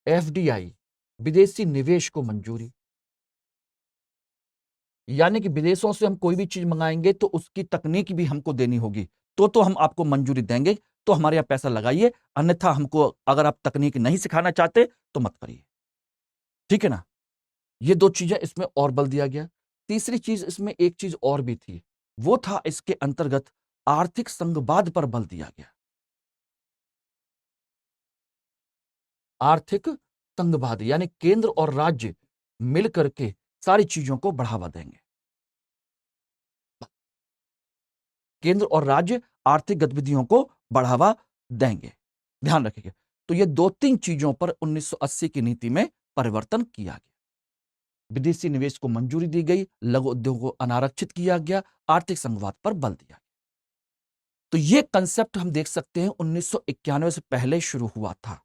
एफडीआई, विदेशी निवेश को मंजूरी। यानी कि विदेशों से हम कोई भी चीज मंगाएंगे तो उसकी तकनीक भी हमको देनी होगी, तो हम आपको मंजूरी देंगे, तो हमारे यहां पैसा लगाइए, अन्यथा हमको अगर आप तकनीक नहीं सिखाना चाहते तो मत करिए। ठीक है ना। ये दो चीजें इसमें और बल दिया गया। तीसरी चीज इसमें एक चीज और भी थी, वो था इसके अंतर्गत आर्थिक संघवाद पर बल दिया गया। आर्थिक संघवाद यानी केंद्र और राज्य मिलकर के सारी चीजों को बढ़ावा देंगे। केंद्र और राज्य आर्थिक गतिविधियों को बढ़ावा देंगे, ध्यान रखिएगा। तो ये 2-3 चीजों पर 1980 की नीति में परिवर्तन किया गया। विदेशी निवेश को मंजूरी दी गई, लघु उद्योग को अनारक्षित किया गया, आर्थिक संघवाद पर बल दिया गया। तो ये कंसेप्ट हम देख सकते हैं 1991 से पहले शुरू हुआ था,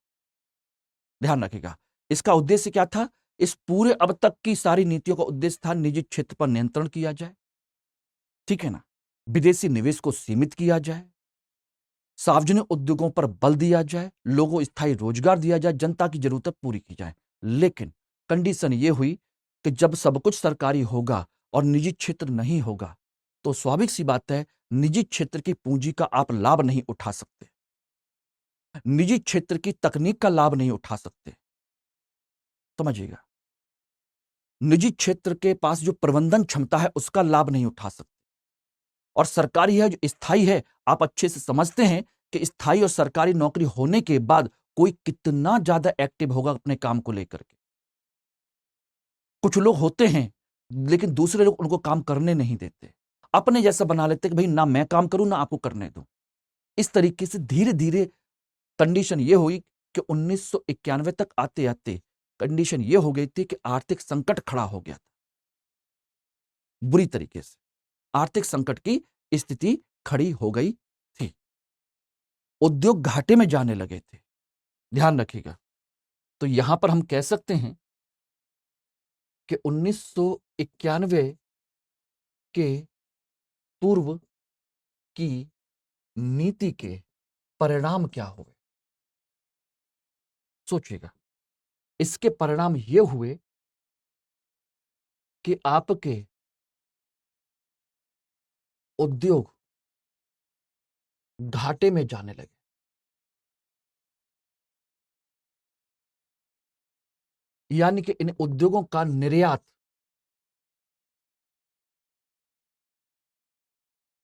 ध्यान रखिएगा। इसका उद्देश्य क्या था, इस पूरे अब तक की सारी नीतियों का उद्देश्य था निजी क्षेत्र पर नियंत्रण किया जाए, ठीक है ना, विदेशी निवेश को सीमित किया जाए, सार्वजनिक उद्योगों पर बल दिया जाए, लोगों को स्थायी रोजगार दिया जाए, जनता की जरूरतें पूरी की जाए। लेकिन कंडीशन यह हुई कि जब सब कुछ सरकारी होगा और निजी क्षेत्र नहीं होगा, तो स्वाभाविक सी बात है निजी क्षेत्र की पूंजी का आप लाभ नहीं उठा सकते, निजी क्षेत्र की तकनीक का लाभ नहीं उठा सकते, समझिएगा। निजी क्षेत्र के पास जो प्रबंधन क्षमता है उसका लाभ नहीं उठा सकते, और सरकारी है जो स्थायी है, आप अच्छे से समझते हैं कि स्थायी और सरकारी नौकरी होने के बाद कोई कितना ज्यादा एक्टिव होगा अपने काम को लेकर के। कुछ लोग होते हैं लेकिन दूसरे लोग उनको काम करने नहीं देते, अपने जैसा बना लेते कि भाई ना मैं काम करूं ना आपको करने दूं। इस तरीके से धीरे धीरे कंडीशन ये हुई कि 1991 तक आते आते कंडीशन ये हो गई थी कि आर्थिक संकट खड़ा हो गया था। बुरी तरीके से आर्थिक संकट की स्थिति खड़ी हो गई थी, उद्योग घाटे में जाने लगे थे। ध्यान रखिएगा। तो यहां पर हम कह सकते हैं कि 1991 के पूर्व की नीति के परिणाम क्या हुए, सोचिएगा। इसके परिणाम ये हुए कि आपके उद्योग घाटे में जाने लगे। यानी कि इन उद्योगों का निर्यात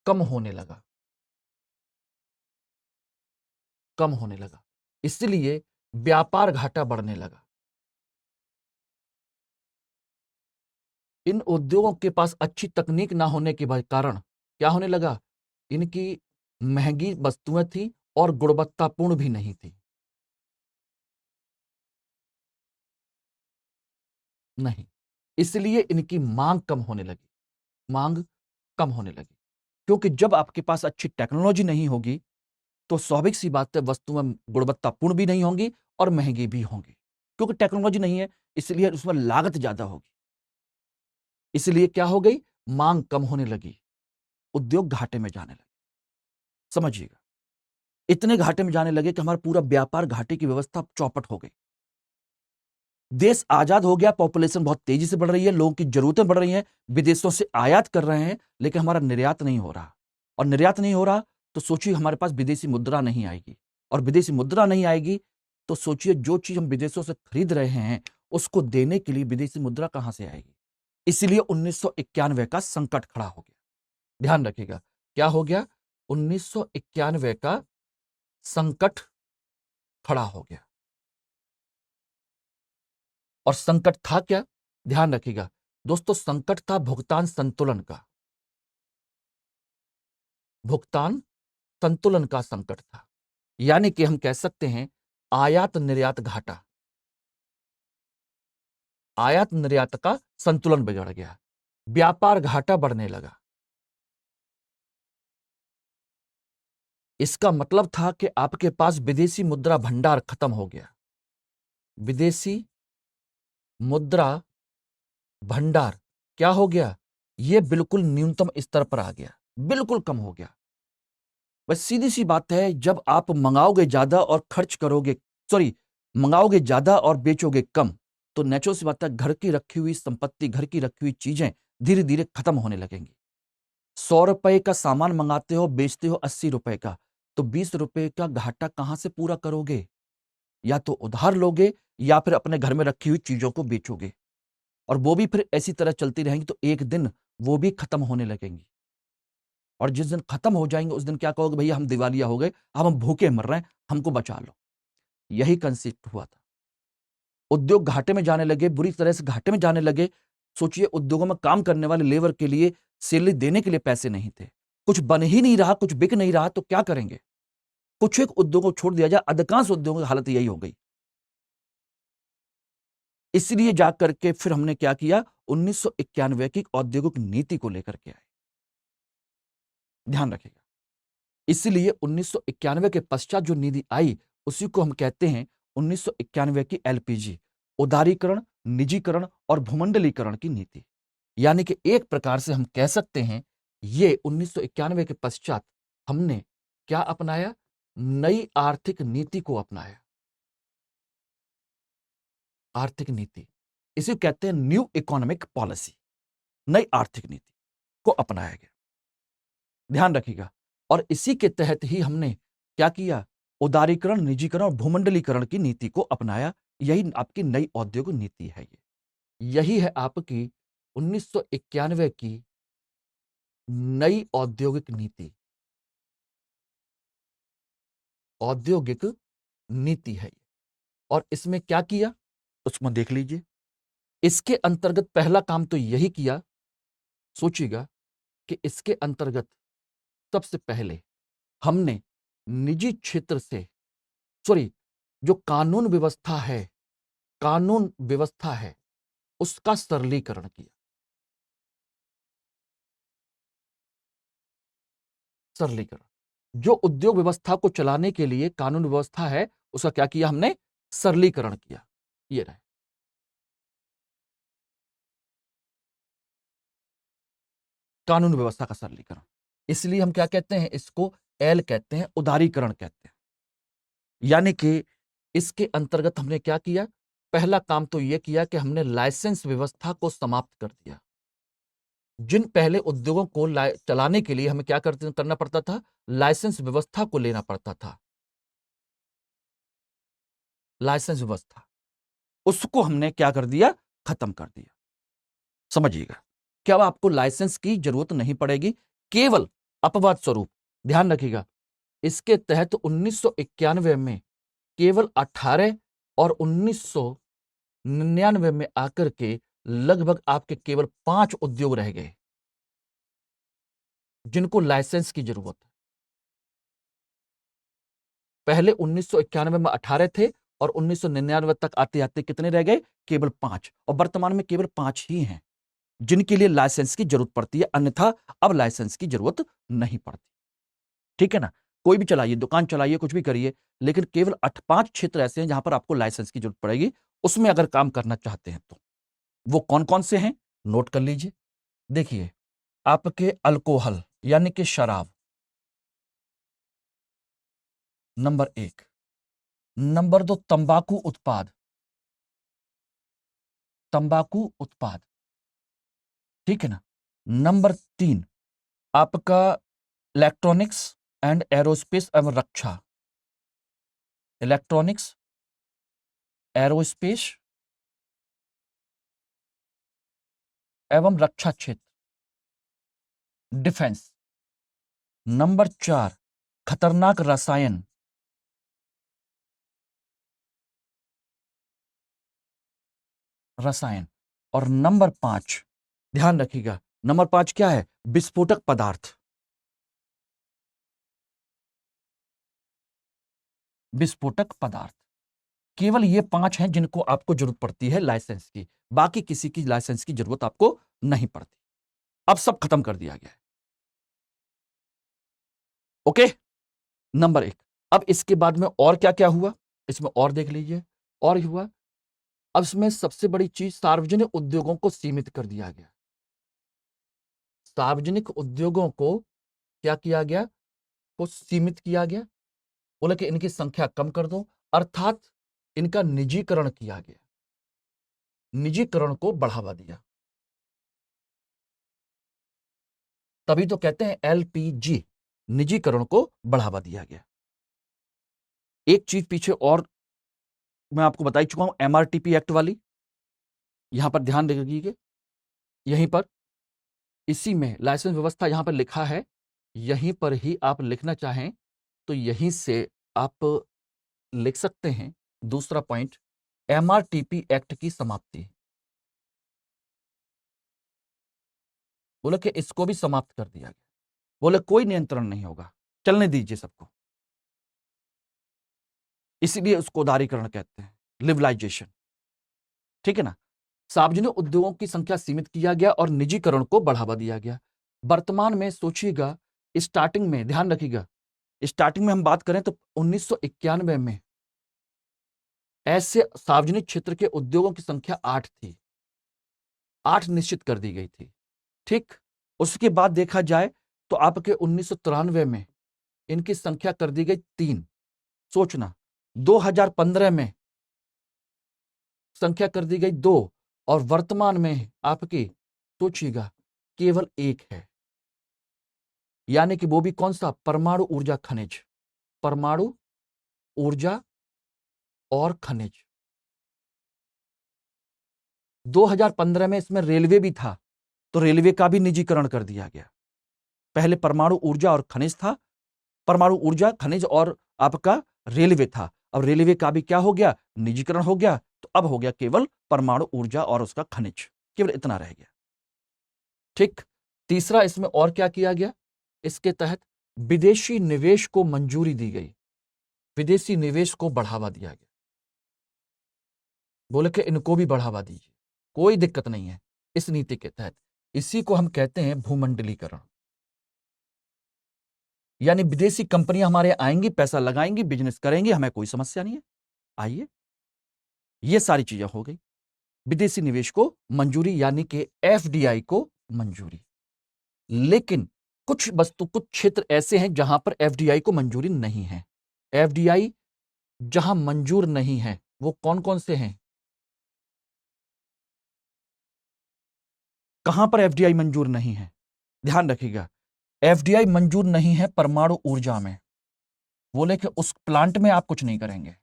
कम होने लगा, कम होने लगा, इसलिए व्यापार घाटा बढ़ने लगा। इन उद्योगों के पास अच्छी तकनीक ना होने के कारण क्या होने लगा, इनकी महंगी वस्तुएं थी और गुणवत्तापूर्ण भी नहीं थी। नहीं, इसलिए इनकी मांग कम होने लगी, मांग कम होने लगी। क्योंकि जब आपके पास अच्छी टेक्नोलॉजी नहीं होगी तो स्वाभाविक सी बात है वस्तुएं गुणवत्तापूर्ण भी नहीं होंगी और महंगी भी होंगी। क्योंकि टेक्नोलॉजी नहीं है इसलिए उसमें लागत ज्यादा होगी, इसलिए क्या हो गई, मांग कम होने लगी, उद्योग घाटे में जाने लगे। समझिएगा, इतने घाटे में जाने लगे कि हमारा पूरा व्यापार घाटे की व्यवस्था चौपट हो गई। देश आजाद हो गया, पॉपुलेशन बहुत तेजी से बढ़ रही है, लोगों की जरूरतें बढ़ रही हैं, विदेशों से आयात कर रहे हैं, लेकिन हमारा निर्यात नहीं हो रहा। और निर्यात नहीं हो रहा तो सोचिए हमारे पास विदेशी मुद्रा नहीं आएगी, और विदेशी मुद्रा नहीं आएगी तो सोचिए जो चीज हम विदेशों से खरीद रहे हैं उसको देने के लिए विदेशी मुद्रा कहां से आएगी। इसलिए 1991 का संकट खड़ा हो गया। ध्यान रखिएगा, क्या हो गया, 1991 का संकट खड़ा हो गया। और संकट था क्या, ध्यान रखिएगा दोस्तों, संकट था भुगतान संतुलन का, भुगतान संतुलन का संकट था। यानी कि हम कह सकते हैं आयात निर्यात घाटा, आयात निर्यात का संतुलन बिगड़ गया, व्यापार घाटा बढ़ने लगा। इसका मतलब था कि आपके पास विदेशी मुद्रा भंडार खत्म हो गया, विदेशी मुद्रा भंडार क्या हो गया, यह बिल्कुल न्यूनतम स्तर पर आ गया, बिल्कुल कम हो गया। बस सीधी सी बात है, जब आप मंगाओगे ज्यादा और खर्च करोगे, मंगाओगे ज्यादा और बेचोगे कम, तो नेचुरल सी बात है घर की रखी हुई संपत्ति, घर की रखी हुई चीजें धीरे धीरे खत्म होने लगेंगी। 100 रुपए का सामान मंगाते हो, बेचते हो 80 रुपए का, तो 20 रुपए का घाटा कहां से पूरा करोगे, या तो उधार लोगे या फिर अपने घर में रखी हुई चीजों को बेचोगे, और वो भी फिर ऐसी तरह चलती रहेंगी तो एक दिन वो भी खत्म होने लगेंगी। और जिस दिन खत्म हो जाएंगे उस दिन क्या कहोगे, भैया हम दिवालिया हो गए, अब हम भूखे मर रहे हैं, हमको बचा लो। यही कंसेप्ट हुआ था। उद्योग घाटे में जाने लगे, बुरी तरह से घाटे में जाने लगे। सोचिए उद्योगों में काम करने वाले लेबर के लिए सैलरी देने के लिए पैसे नहीं थे, कुछ बन ही नहीं रहा, कुछ बिक नहीं रहा, तो क्या करेंगे। कुछ एक उद्योगों को छोड़ दिया जाए, अधिकांश उद्योगों की हालत यही हो गई। इसलिए जाकर के फिर हमने क्या किया, 1991 की औद्योगिक नीति को लेकर के आए। ध्यान रखिएगा, इसलिए 1991 के पश्चात जो नीति आई उसी को हम कहते हैं 1991 की एलपीजी, उदारीकरण, निजीकरण और भूमंडलीकरण की नीति। यानी कि एक प्रकार से हम कह सकते हैं ये 1991 के पश्चात हमने क्या अपनाया, नई आर्थिक नीति को अपनाया। आर्थिक नीति, इसे कहते हैं न्यू इकोनॉमिक पॉलिसी, नई आर्थिक नीति को अपनाया गया। ध्यान रखिएगा, और इसी के तहत ही हमने क्या किया, उदारीकरण, निजीकरण और भूमंडलीकरण की नीति को अपनाया। यही आपकी नई औद्योगिक नीति है। ये यही है आपकी 1991 की नई औद्योगिक नीति। औद्योगिक नीति है ये। और इसमें क्या किया उसमें देख लीजिए। इसके अंतर्गत पहला काम तो यही किया, सोचिएगा कि इसके अंतर्गत सबसे पहले हमने निजी क्षेत्र से, सॉरी, जो कानून व्यवस्था है उसका सरलीकरण किया। सरलीकरण, जो उद्योग व्यवस्था को चलाने के लिए कानून व्यवस्था है उसका क्या किया हमने, सरलीकरण किया। ये रहे कानून व्यवस्था का सरलीकरण। इसलिए हम क्या कहते हैं, इसको एल कहते हैं, उदारीकरण कहते हैं। यानी कि इसके अंतर्गत हमने क्या किया, पहला काम तो यह किया कि हमने लाइसेंस व्यवस्था को समाप्त कर दिया। जिन पहले उद्योगों को चलाने के लिए हमें क्या करना पड़ता था, लाइसेंस व्यवस्था को लेना पड़ता था, लाइसेंस व्यवस्था, उसको हमने क्या कर दिया, खत्म कर दिया। समझिएगा कि अब आपको लाइसेंस की जरूरत नहीं पड़ेगी, केवल अपवाद स्वरूप ध्यान रखिएगा, इसके तहत 1991 में केवल 18 और 1999 में आकर के लगभग आपके केवल 5 उद्योग रह गए जिनको लाइसेंस की जरूरत है। पहले 1991 में 18 थे और 1999 तक आते आते कितने रह गए, केवल 5, और वर्तमान में केवल 5 ही हैं जिनके लिए लाइसेंस की जरूरत पड़ती है, अन्यथा अब लाइसेंस की जरूरत नहीं पड़ती। ठीक है ना, कोई भी चलाइए, दुकान चलाइए, कुछ भी करिए, लेकिन केवल 5 क्षेत्र ऐसे हैं जहां पर आपको लाइसेंस की जरूरत पड़ेगी, उसमें अगर काम करना चाहते हैं तो। वो कौन कौन से हैं, नोट कर लीजिए। देखिए, आपके अल्कोहल यानी कि शराब, नंबर 1। नंबर 2, तंबाकू उत्पाद, ठीक है ना। नंबर 3, आपका इलेक्ट्रॉनिक्स एंड एरोस्पेस एवं रक्षा, इलेक्ट्रॉनिक्स, एरोस्पेस एवं रक्षा क्षेत्र, डिफेंस। नंबर 4, खतरनाक रसायन, और नंबर 5, ध्यान रखिएगा, नंबर 5 क्या है, विस्फोटक पदार्थ। विस्फोटक पदार्थ, केवल ये 5 हैं जिनको आपको जरूरत पड़ती है लाइसेंस की, बाकी किसी की लाइसेंस की जरूरत आपको नहीं पड़ती। अब सब खत्म कर दिया गया है। Okay, number 1। अब इसके बाद में और क्या क्या हुआ, इसमें और देख लीजिए, और हुआ, अब इसमें सबसे बड़ी चीज, सार्वजनिक उद्योगों को सीमित कर दिया गया। सार्वजनिक उद्योगों को क्या किया गया, को सीमित किया गया, बोले कि इनकी संख्या कम कर दो, अर्थात इनका निजीकरण किया गया, निजीकरण को बढ़ावा दिया। तभी तो कहते हैं एलपीजी, निजीकरण को बढ़ावा दिया गया। एक चीज पीछे और मैं आपको बता ही चुका हूं, एमआरटीपी एक्ट वाली, यहां पर ध्यान रखिए, यहीं पर इसी में लाइसेंस व्यवस्था यहां पर लिखा है, यहीं पर ही आप लिखना चाहें तो यहीं से आप लिख सकते हैं। दूसरा पॉइंट, एमआरटीपी एक्ट की समाप्ति, बोले कि इसको भी समाप्त कर दिया गया, बोले कोई नियंत्रण नहीं होगा, चलने दीजिए सबको, इसीलिए उसको उदारीकरण कहते हैं, लिबरलाइजेशन। ठीक है ना, सार्वजनिक उद्योगों की संख्या सीमित किया गया और निजीकरण को बढ़ावा दिया गया। वर्तमान में सोचिएगा, स्टार्टिंग में ध्यान रखिएगा, स्टार्टिंग में हम बात करें तो 1991 में ऐसे सार्वजनिक क्षेत्र के उद्योगों की संख्या 8 थी, 8 निश्चित कर दी गई थी। ठीक, उसके बाद देखा जाए तो आपके 1993 में इनकी संख्या कर दी गई 3। सोचना, 2015 में संख्या कर दी गई 2, और वर्तमान में आपकी सोचिएगा केवल 1 है। यानी कि वो भी कौन सा, परमाणु ऊर्जा खनिज, परमाणु ऊर्जा और खनिज, 2015 में इसमें रेलवे भी था, तो रेलवे का भी निजीकरण कर दिया गया। पहले परमाणु ऊर्जा और खनिज था, परमाणु ऊर्जा, खनिज और आपका रेलवे था। अब रेलवे का भी क्या हो गया, निजीकरण हो गया। तो अब हो गया केवल परमाणु ऊर्जा और उसका खनिज, केवल इतना रह गया। ठीक। तीसरा इसमें और क्या किया गया, इसके तहत विदेशी निवेश को मंजूरी दी गई, विदेशी निवेश को बढ़ावा दिया गया। बोले कि इनको भी बढ़ावा दीजिए, कोई दिक्कत नहीं है इस नीति के तहत। इसी को हम कहते हैं भूमंडलीकरण। यानी विदेशी कंपनियां हमारे आएंगी, पैसा लगाएंगी, बिजनेस करेंगी, हमें कोई समस्या नहीं है। आइए, ये सारी चीजें हो गई। विदेशी निवेश को मंजूरी, यानी कि एफडीआई को मंजूरी। लेकिन कुछ क्षेत्र ऐसे हैं जहां पर एफडीआई को मंजूरी नहीं है। एफडीआई जहां मंजूर नहीं है वो कौन कौन से हैं, कहां पर एफडीआई मंजूर नहीं है, ध्यान रखिएगा। एफडीआई मंजूर नहीं है परमाणु ऊर्जा में। बोले कि उस प्लांट में आप कुछ नहीं करेंगे,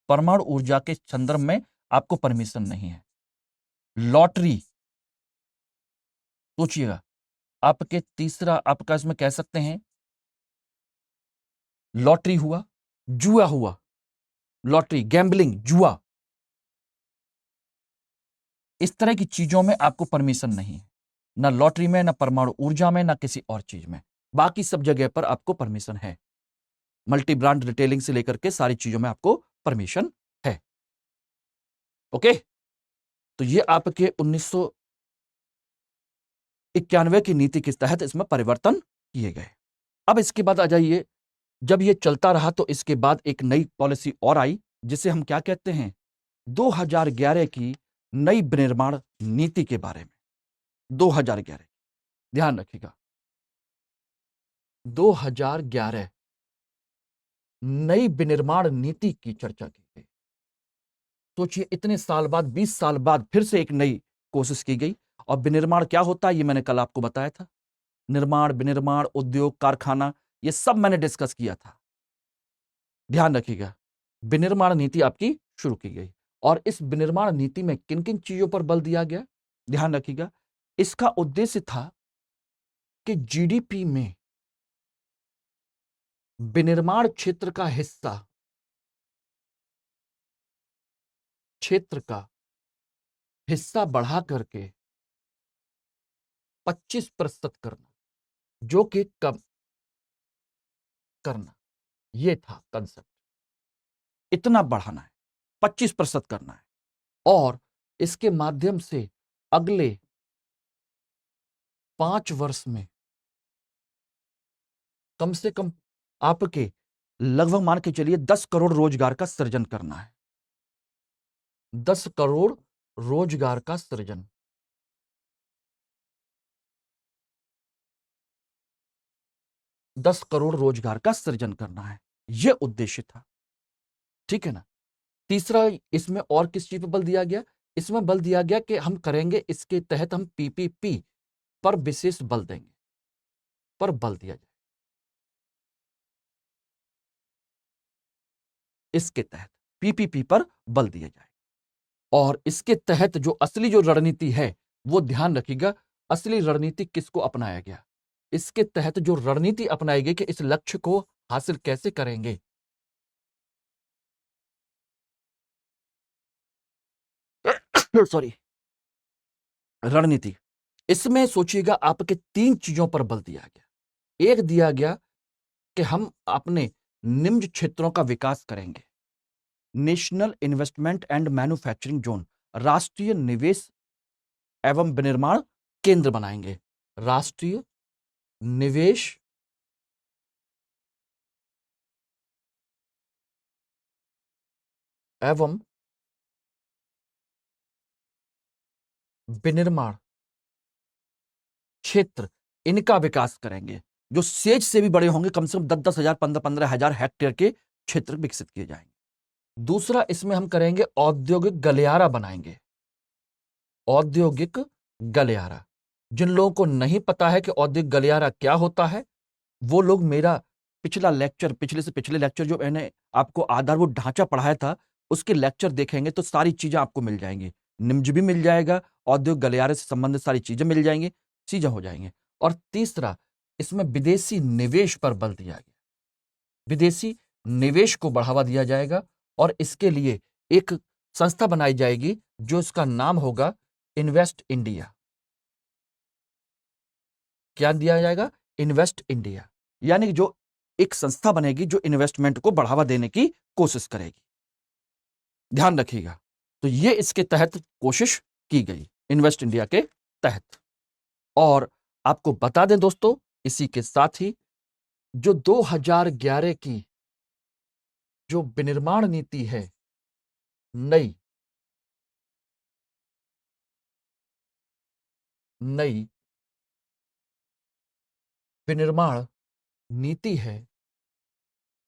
परमाणु ऊर्जा के संदर्भ में आपको परमिशन नहीं है। लॉटरी, सोचिएगा, आपके तीसरा आपका इसमें कह सकते हैं लॉटरी हुआ, जुआ हुआ, लॉटरी, गैम्बलिंग, जुआ, इस तरह की चीजों में आपको परमिशन नहीं है, ना लॉटरी में, ना परमाणु ऊर्जा में, ना किसी और चीज में। बाकी सब जगह पर आपको परमिशन है। मल्टी ब्रांड रिटेलिंग से लेकर के सारी चीजों में आपको परमिशन है। ओके, तो ये आपके 1991 की नीति के तहत इसमें परिवर्तन किए गए। अब इसके बाद आ जाइए, जब ये चलता रहा तो इसके बाद एक नई पॉलिसी और आई, जिसे हम क्या कहते हैं, 2011 की नई विनिर्माण नीति के बारे में। 2011, ध्यान रखिएगा, 2011 नई विनिर्माण नीति की चर्चा की गई। सोचिए, इतने साल बाद, 20 साल बाद फिर से एक नई कोशिश की गई। और विनिर्माण क्या होता है ये मैंने कल आपको बताया था। निर्माण, विनिर्माण, उद्योग, कारखाना, ये सब मैंने डिस्कस किया था। ध्यान रखिएगा, विनिर्माण नीति आपकी शुरू की गई। और इस विनिर्माण नीति में किन किन चीजों पर बल दिया गया, ध्यान रखिएगा। इसका उद्देश्य था कि जीडीपी में विनिर्माण क्षेत्र का हिस्सा बढ़ा करके 25% करना, जो कि कम करना, यह था कंसेप्ट। इतना बढ़ाना है, 25% करना है। और इसके माध्यम से अगले 5 वर्ष में कम से कम आपके लगभग मान के चलिए 10 करोड़ रोजगार का सृजन करना है। 10 करोड़ रोजगार का सृजन। दस करोड़ रोजगार का सृजन करना है, यह उद्देश्य था। ठीक है ना। तीसरा, इसमें और किस चीज पर बल दिया गया, इसमें बल दिया गया कि हम करेंगे, इसके तहत हम पीपीपी पर विशेष बल देंगे, पर बल दिया जाए। इसके तहत पीपीपी पर बल दिया जाए। और इसके तहत जो असली जो रणनीति है वो ध्यान रखिएगा, असली रणनीति किसको अपनाया गया। इसके तहत जो रणनीति अपनाई गई कि इस लक्ष्य को हासिल कैसे करेंगे। सॉरी, रणनीति, इसमें सोचिएगा आपके 3 चीजों पर बल दिया गया। एक दिया गया कि हम अपने निम्न क्षेत्रों का विकास करेंगे, national investment and manufacturing zone, राष्ट्रीय निवेश एवं विनिर्माण केंद्र बनाएंगे। राष्ट्रीय निवेश एवं विनिर्माण क्षेत्र, इनका विकास करेंगे, जो सेज से भी बड़े होंगे, कम से कम 10-10 हजार, 15-15 हजार हेक्टेयर के क्षेत्र विकसित किए जाएंगे। दूसरा, इसमें हम करेंगे औद्योगिक गलियारा बनाएंगे। औद्योगिक गलियारा, जिन लोगों को नहीं पता है कि औद्योगिक गलियारा क्या होता है, वो लोग मेरा पिछला लेक्चर, पिछले से पिछले लेक्चर जो मैंने आपको आधारभूत ढांचा पढ़ाया था, उसके लेक्चर देखेंगे तो सारी चीजें आपको मिल जाएंगी। निम्ज भी मिल जाएगा, औद्योगिक गलियारे से संबंधित सारी चीजें मिल जाएंगी, चीजें हो जाएंगी। और तीसरा, इसमें विदेशी निवेश पर बल दिया गया, विदेशी निवेश को बढ़ावा दिया जाएगा और इसके लिए एक संस्था बनाई जाएगी जो इसका नाम होगा इन्वेस्ट इंडिया। क्या दिया जाएगा? इन्वेस्ट इंडिया, यानी कि जो एक संस्था बनेगी जो इन्वेस्टमेंट को बढ़ावा देने की कोशिश करेगी। ध्यान रखिएगा, तो ये इसके तहत कोशिश की गई, इन्वेस्ट इंडिया के तहत। और आपको बता दें दोस्तों, इसी के साथ ही जो 2011 की जो विनिर्माण नीति है, नई विनिर्माण नीति है,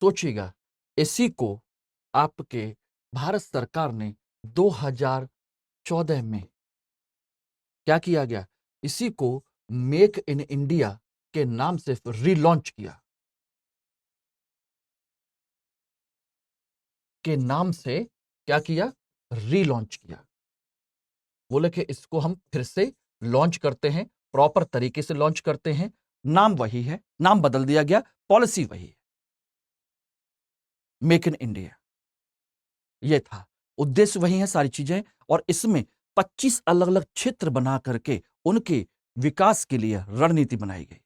सोचिएगा, इसी को आपके भारत सरकार ने 2014 में क्या किया गया? इसी को मेक इन इंडिया के नाम से रीलॉन्च किया, के नाम से क्या किया? रीलॉन्च किया। बोले कि इसको हम फिर से लॉन्च करते हैं, प्रॉपर तरीके से लॉन्च करते हैं। नाम वही है, नाम बदल दिया गया, पॉलिसी वही है, मेक इन इंडिया। ये था उद्देश्य, वही है सारी चीजें। और इसमें 25 अलग अलग क्षेत्र बना करके उनके विकास के लिए रणनीति बनाई गई।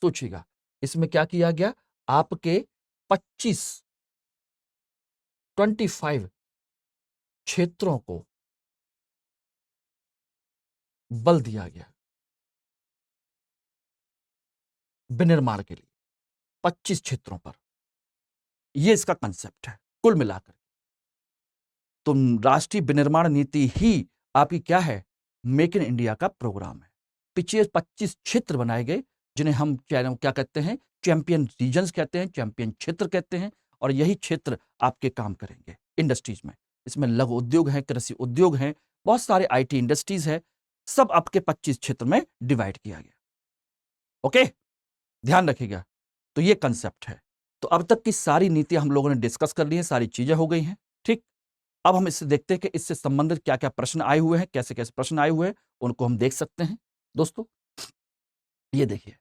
सोचिएगा, इसमें क्या किया गया? आपके 25 क्षेत्रों को बल दिया गया विनिर्माण के लिए, 25 क्षेत्रों पर। यह इसका कंसेप्ट है कुल मिलाकर। तो राष्ट्रीय विनिर्माण नीति ही आपकी क्या है? मेक इन इंडिया का प्रोग्राम है। पीछे 25 क्षेत्र बनाए गए जिन्हें हम क्या कहते हैं? चैंपियन रीजन्स कहते हैं, चैंपियन क्षेत्र कहते हैं। और यही क्षेत्र आपके काम करेंगे इंडस्ट्रीज में। इसमें लघु उद्योग है, कृषि उद्योग है, बहुत सारे आईटी इंडस्ट्रीज है, सब आपके 25 क्षेत्र में डिवाइड किया गया। ओके, ध्यान रखिएगा। तो ये कंसेप्ट है। तो अब तक की सारी नीतियां हम लोगों ने डिस्कस कर ली हैं, सारी चीजें हो गई हैं, ठीक। अब हम इससे देखते हैं कि इससे संबंधित क्या क्या प्रश्न आए हुए हैं, कैसे कैसे प्रश्न आए हुए हैं, उनको हम देख सकते हैं। दोस्तों ये देखिए,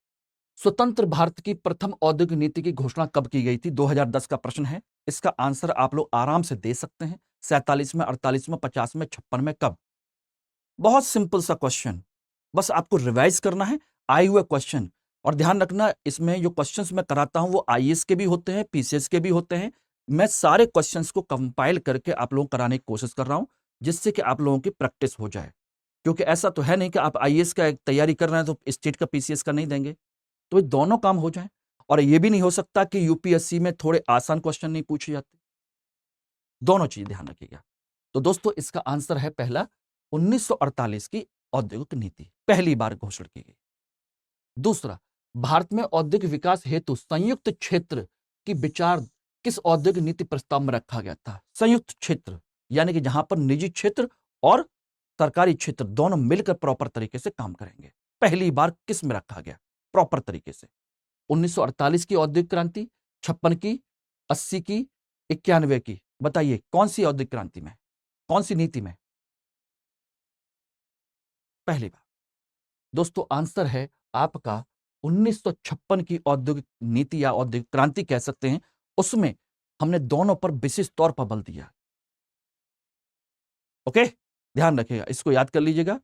स्वतंत्र भारत की प्रथम औद्योगिक नीति की घोषणा कब की गई थी? 2010 का प्रश्न है। इसका आंसर आप लोग आराम से दे सकते हैं, 47 में, 48 में, 50 में, 56 में, कब? बहुत सिंपल सा क्वेश्चन, बस आपको रिवाइज करना है आए हुए क्वेश्चन। और ध्यान रखना, इसमें जो क्वेश्चंस मैं कराता हूं वो आईएएस के भी होते हैं, पीसीएस के भी होते हैं। मैं सारे क्वेश्चंस को कंपाइल करके आप लोगों को कराने की कोशिश कर रहा हूं, जिससे कि आप लोगों की प्रैक्टिस हो जाए। क्योंकि ऐसा तो है नहीं कि आप आईएएस का तैयारी कर रहे हैं तो स्टेट का पीसीएस का नहीं देंगे, तो ये दोनों काम हो जाए। और ये भी नहीं हो सकता कि यूपीएससी में थोड़े आसान क्वेश्चन नहीं पूछे जाते। दोनों चीज ध्यान रखिएगा। तो दोस्तों इसका आंसर है पहला, 1948 की औद्योगिक नीति पहली बार घोषणा की गई। दूसरा, भारत में औद्योगिक विकास हेतु संयुक्त क्षेत्र की विचार किस औद्योगिक नीति प्रस्ताव में रखा गया था? संयुक्त क्षेत्र, यानी कि जहां पर निजी क्षेत्र और सरकारी क्षेत्र दोनों मिलकर प्रॉपर तरीके से काम करेंगे। पहली बार किस में रखा गया प्रॉपर तरीके से? 1948 की औद्योगिक क्रांति, 56 की, 80 की, 91 की? बताइए कौन सी औद्योगिक क्रांति में, कौन सी नीति में? पहली बार। दोस्तों आंसर है आपका 1956 की औद्योगिक नीति या औद्योगिक क्रांति कह सकते हैं। उसमें हमने दोनों पर विशेष तौर पर बल दिया। ओके, ध्यान रखिएगा, इसको याद कर लीजिएगा।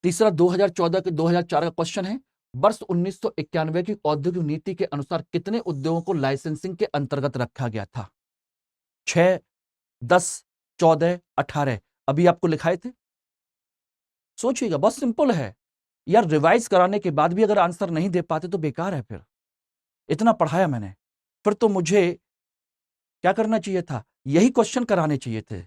तीसरा, 2014 के 2004 का क्वेश्चन है, वर्ष 1991 की औद्योगिक नीति के अनुसार कितने उद्योगों को लाइसेंसिंग के अंतर्गत रखा गया था? 6, 10, 14, 18? अभी आपको लिखाए थे, सोचिएगा, बहुत सिंपल है यार। रिवाइज कराने के बाद भी अगर आंसर नहीं दे पाते तो बेकार है। फिर इतना पढ़ाया मैंने, फिर तो मुझे क्या करना चाहिए था? यही क्वेश्चन कराने चाहिए थे।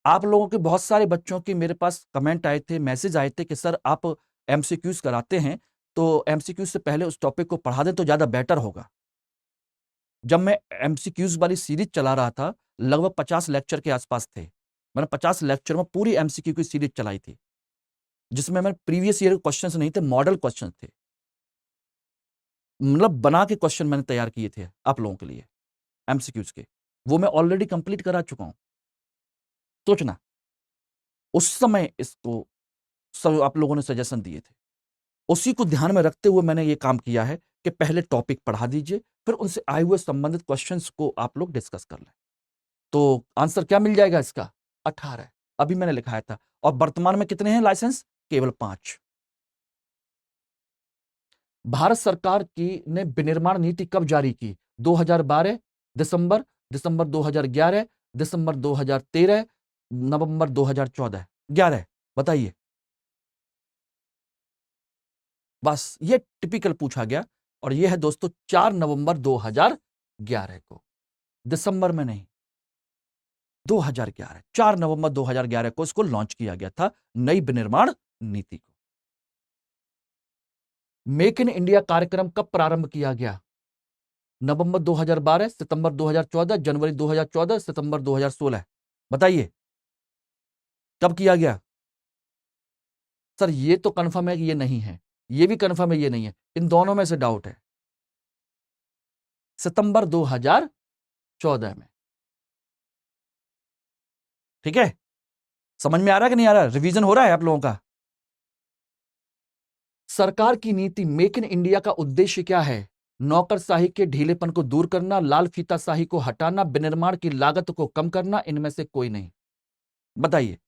आप लोगों के बहुत सारे बच्चों की मेरे पास कमेंट आए थे, मैसेज आए थे कि सर आप एमसीक्यूज कराते हैं तो एमसीक्यूज से पहले उस टॉपिक को पढ़ा दें तो ज्यादा बेटर होगा। जब मैं एमसीक्यूज वाली सीरीज चला रहा था, लगभग 50 लेक्चर के आसपास थे। मैंने 50 लेक्चर में पूरी एमसीक्यू की सीरीज चलाई थी, जिसमें मैं प्रीवियस ईयर क्वेश्चंस नहीं थे, मॉडल क्वेश्चंस थे। मतलब बना के क्वेश्चन मैंने तैयार किए थे आप लोगों के लिए एमसीक्यूज के। वो मैं ऑलरेडी कंप्लीट करा चुका हूं। सोचना, उस समय इसको सब आप लोगों ने सजेशन दिए थे। उसी को ध्यान में रखते हुए मैंने ये काम किया है कि पहले टॉपिक पढ़ा दीजिए, फिर उनसे आए हुए संबंधित क्वेश्चंस को आप लोग डिस्कस कर लें। तो आंसर क्या मिल जाएगा इसका? 18। अभी मैंने लिखाया था। और वर्तमान में कितने हैं लाइसेंस? केवल 5। भारत सरकार की ने विनिर्माण नीति कब जारी की? 2012 दिसंबर, दिसंबर 2011, दिसंबर 2013, नवंबर 2014। 11। बताइए। बस ये टिपिकल पूछा गया। और ये है दोस्तों 4 नवंबर 2011 को, दिसंबर में नहीं, 2011, 4 नवंबर 2011 को इसको लॉन्च किया गया था, नई विनिर्माण नीति को। मेक इन इंडिया कार्यक्रम कब प्रारंभ किया गया? नवंबर 2012, सितंबर 2014, जनवरी 2014, सितंबर 2016। बताइए कब किया गया? सर ये तो कंफर्म है कि ये नहीं है, ये भी कंफर्म है ये नहीं है, इन दोनों में से डाउट है। सितंबर 2014 में। ठीक है, समझ में आ रहा है कि नहीं आ रहा? रिवीजन हो रहा है आप लोगों का? सरकार की नीति मेक इन इंडिया का उद्देश्य क्या है? नौकरशाही के ढीलेपन को दूर करना, लाल फीताशाही को हटाना, विनिर्माण की लागत को कम करना, इनमें से कोई नहीं। बताइए।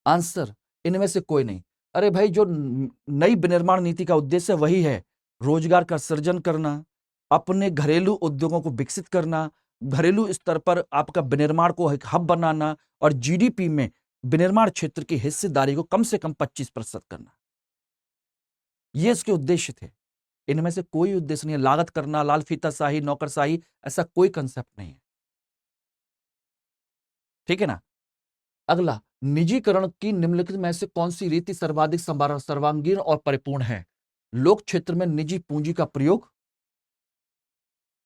आंसर इनमें से कोई नहीं। अरे भाई, जो नई विनिर्माण नीति का उद्देश्य वही है, रोजगार का सृजन करना, अपने घरेलू उद्योगों को विकसित करना, घरेलू स्तर पर आपका विनिर्माण को एक हब बनाना और जीडीपी में विनिर्माण क्षेत्र की हिस्सेदारी को कम से कम 25% करना। ये इसके उद्देश्य थे। इनमें से कोई उद्देश्य नहीं है लागत करना, लाल फीताशाही, नौकरशाही, ऐसा कोई कंसेप्ट नहीं है। ठीक है ना? अगला, निजीकरण की निम्नलिखित में से कौन सी रीति सर्वाधिक सर्वांगीण और परिपूर्ण है? लोक क्षेत्र में निजी पूंजी का प्रयोग,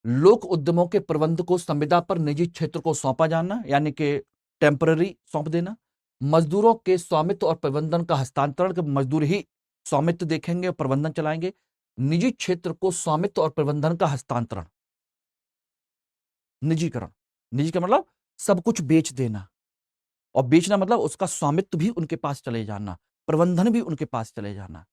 लोक उद्यमों के प्रबंध को संविदा पर निजी क्षेत्र को सौंपा जाना, यानी कि टेम्पररी सौंप देना, मजदूरों के स्वामित्व और प्रबंधन का हस्तांतरण, के मजदूर ही स्वामित्व देखेंगे और प्रबंधन चलाएंगे, निजी क्षेत्र को स्वामित्व और प्रबंधन का हस्तांतरण, निजीकरण। निजीकरण मतलब सब कुछ बेच देना, और बेचना मतलब उसका स्वामित्व भी उनके पास चले जाना, प्रबंधन भी उनके पास चले जाना।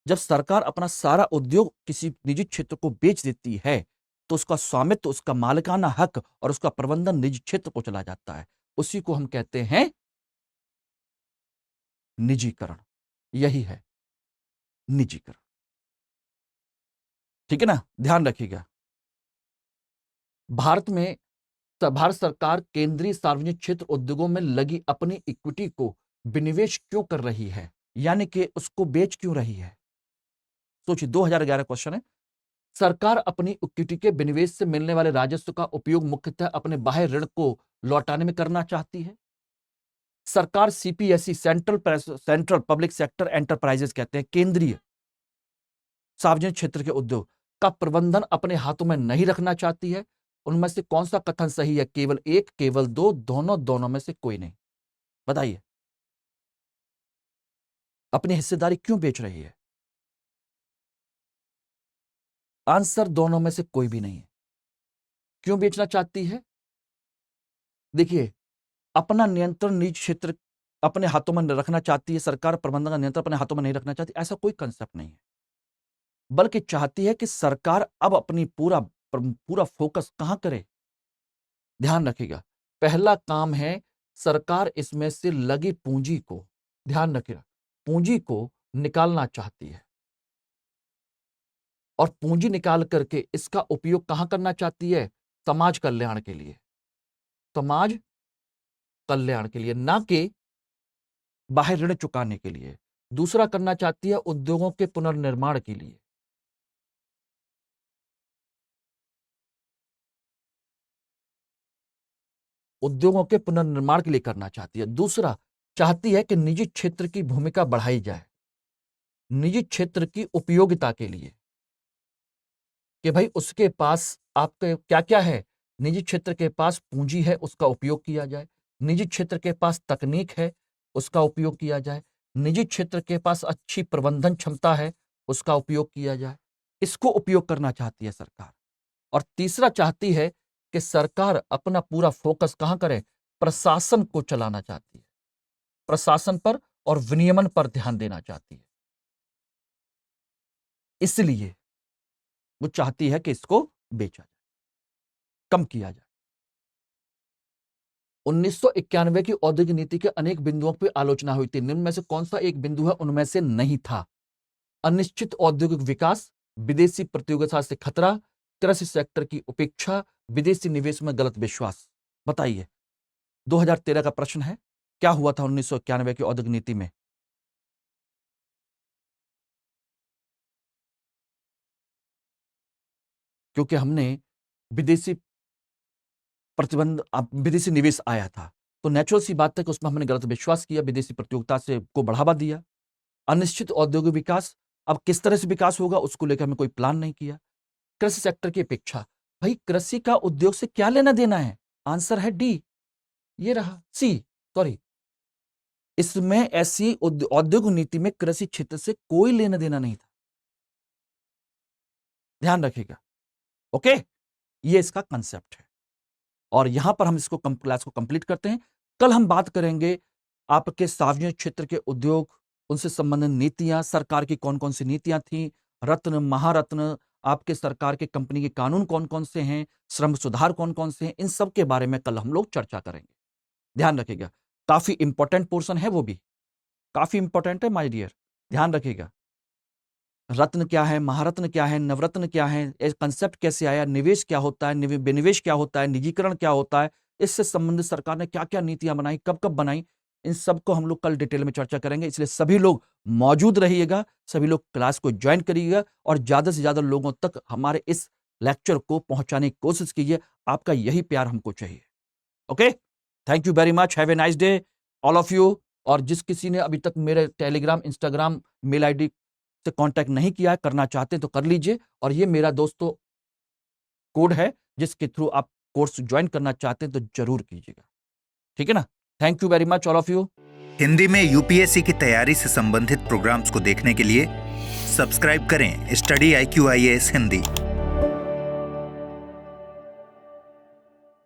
जब सरकार अपना सारा उद्योग किसी निजी क्षेत्र को बेच देती है तो उसका स्वामित्व, उसका मालिकाना हक और उसका प्रबंधन निजी क्षेत्र को चला जाता है। उसी को हम कहते हैं निजीकरण। यही है निजीकरण। ठीक है ना? ध्यान रखिएगा। भारत सरकार केंद्रीय सार्वजनिक क्षेत्र उद्योगों में लगी अपनी इक्विटी को विनिवेश क्यों कर रही है, यानी कि उसको बेच क्यों रही है? सोचिए, 2011 क्वेश्चन है। सरकार अपनी इक्विटी के विनिवेश से मिलने वाले राजस्व का उपयोग मुख्यतः अपने बाह्य ऋण को लौटाने में करना चाहती है। सरकार CPSE, central public sector enterprises कहते हैं, केंद्रीय सार्वजनिक क्षेत्र के उद्योग का प्रबंधन अपने हाथों में नहीं रखना चाहती है। उनमें से कौन सा कथन सही है? केवल एक, केवल दो, दोनों, दोनों में से कोई नहीं। बताइए, अपनी हिस्सेदारी क्यों बेच रही है? आंसर दोनों में से कोई भी नहीं है। क्यों बेचना चाहती है? देखिए, अपना नियंत्रण निजी क्षेत्र अपने हाथों में रखना चाहती है सरकार, प्रबंधन का नियंत्रण अपने हाथों में नहीं रखना चाहती, ऐसा कोई कंसेप्ट नहीं है। बल्कि चाहती है कि सरकार अब अपनी पूरा फोकस कहां करे? ध्यान रखिएगा, पहला काम है सरकार इसमें से लगी पूंजी को, ध्यान रखिएगा, पूंजी को निकालना चाहती है। और पूंजी निकाल करके इसका उपयोग कहां करना चाहती है? समाज कल्याण के लिए, समाज कल्याण के लिए, ना कि बाह्य ऋण चुकाने के लिए। दूसरा करना चाहती है उद्योगों के पुनर्निर्माण के लिए। उद्योगों के पुनर्निर्माण के लिए करना चाहती है। दूसरा चाहती है कि निजी क्षेत्र की भूमिका बढ़ाई जाए, निजी क्षेत्र की उपयोगिता के लिए, कि भाई उसके पास आपके क्या क्या है। निजी क्षेत्र के पास पूंजी है, उसका उपयोग किया जाए। निजी क्षेत्र के पास तकनीक है, उसका उपयोग किया जाए। निजी क्षेत्र के पास अच्छी प्रबंधन क्षमता है, उसका उपयोग किया जाए। इसको उपयोग करना चाहती है सरकार। और तीसरा चाहती है कि सरकार अपना पूरा फोकस कहां करे, प्रशासन को चलाना चाहती है, प्रशासन पर और विनियमन पर ध्यान देना चाहती है। इसलिए वो चाहती है कि इसको बेचा जाए, कम किया जाए। 1991 की औद्योगिक नीति के अनेक बिंदुओं पर आलोचना हुई थी। निम्न में से कौन सा एक बिंदु है उनमें से नहीं था? अनिश्चित औद्योगिक विकास, विदेशी प्रतियोगिता से खतरा, कृषि सेक्टर की उपेक्षा, विदेशी निवेश में गलत विश्वास। बताइए, 2013 का प्रश्न है, क्या हुआ था 1991 की औद्योगिक नीति में? क्योंकि हमने विदेशी प्रतिबंध, विदेशी निवेश आया था, तो नेचुरल सी बात है कि उसमें हमने गलत विश्वास किया, विदेशी प्रतियोगिता से को बढ़ावा दिया। अनिश्चित औद्योगिक विकास, अब किस तरह से विकास होगा उसको लेकर हमें कोई प्लान नहीं किया। कृषि सेक्टर की अपेक्षा, भाई कृषि का उद्योग से क्या लेना देना है? आंसर है डी, ये रहा सी, सॉरी। इसमें ऐसी औद्योगिक नीति में कृषि क्षेत्र से कोई लेना देना नहीं था, ध्यान रखिएगा। ओके, ये इसका कंसेप्ट है और यहां पर हम इसको क्लास को कंप्लीट करते हैं। कल हम बात करेंगे आपके सार्वजनिक क्षेत्र के उद्योग, उनसे संबंधित नीतियां, सरकार की कौन कौन सी नीतियां थी, रत्न, महारत्न, आपके सरकार के कंपनी के कानून कौन कौन से हैं, श्रम सुधार कौन कौन से हैं, इन सब के बारे में कल हम लोग चर्चा करेंगे। ध्यान रखिएगा, काफी इंपॉर्टेंट पोर्शन है, वो भी काफी इंपॉर्टेंट है माय डियर, ध्यान रखिएगा। रत्न क्या है, महारत्न क्या है, नवरत्न क्या है, कंसेप्ट कैसे आया, निवेश क्या होता है, विनिवेश क्या होता है, निजीकरण क्या होता है, इससे संबंधित सरकार ने क्या क्या नीतियां बनाई, कब कब बनाई, इन सब को हम लोग कल डिटेल में चर्चा करेंगे। इसलिए सभी लोग मौजूद रहिएगा, सभी लोग क्लास को ज्वाइन करिएगा और ज्यादा से ज्यादा लोगों तक हमारे इस लेक्चर को पहुंचाने की कोशिश कीजिए। आपका यही प्यार हमको चाहिए। Okay, thank you very much, have a nice day all of you. और जिस किसी ने अभी तक मेरे टेलीग्राम, इंस्टाग्राम, मेल आईडी से कांटेक्ट नहीं किया है, करना चाहते हैं तो कर लीजिए। और ये मेरा दोस्तों कोड है जिसके थ्रू आप कोर्स ज्वाइन करना चाहते हैं तो जरूर कीजिएगा, ठीक है ना? Thank you very much all of you. Hindi में यूपीएससी की तैयारी से संबंधित प्रोग्राम्स को देखने के लिए सब्सक्राइब करें स्टडी IQ IAS हिंदी।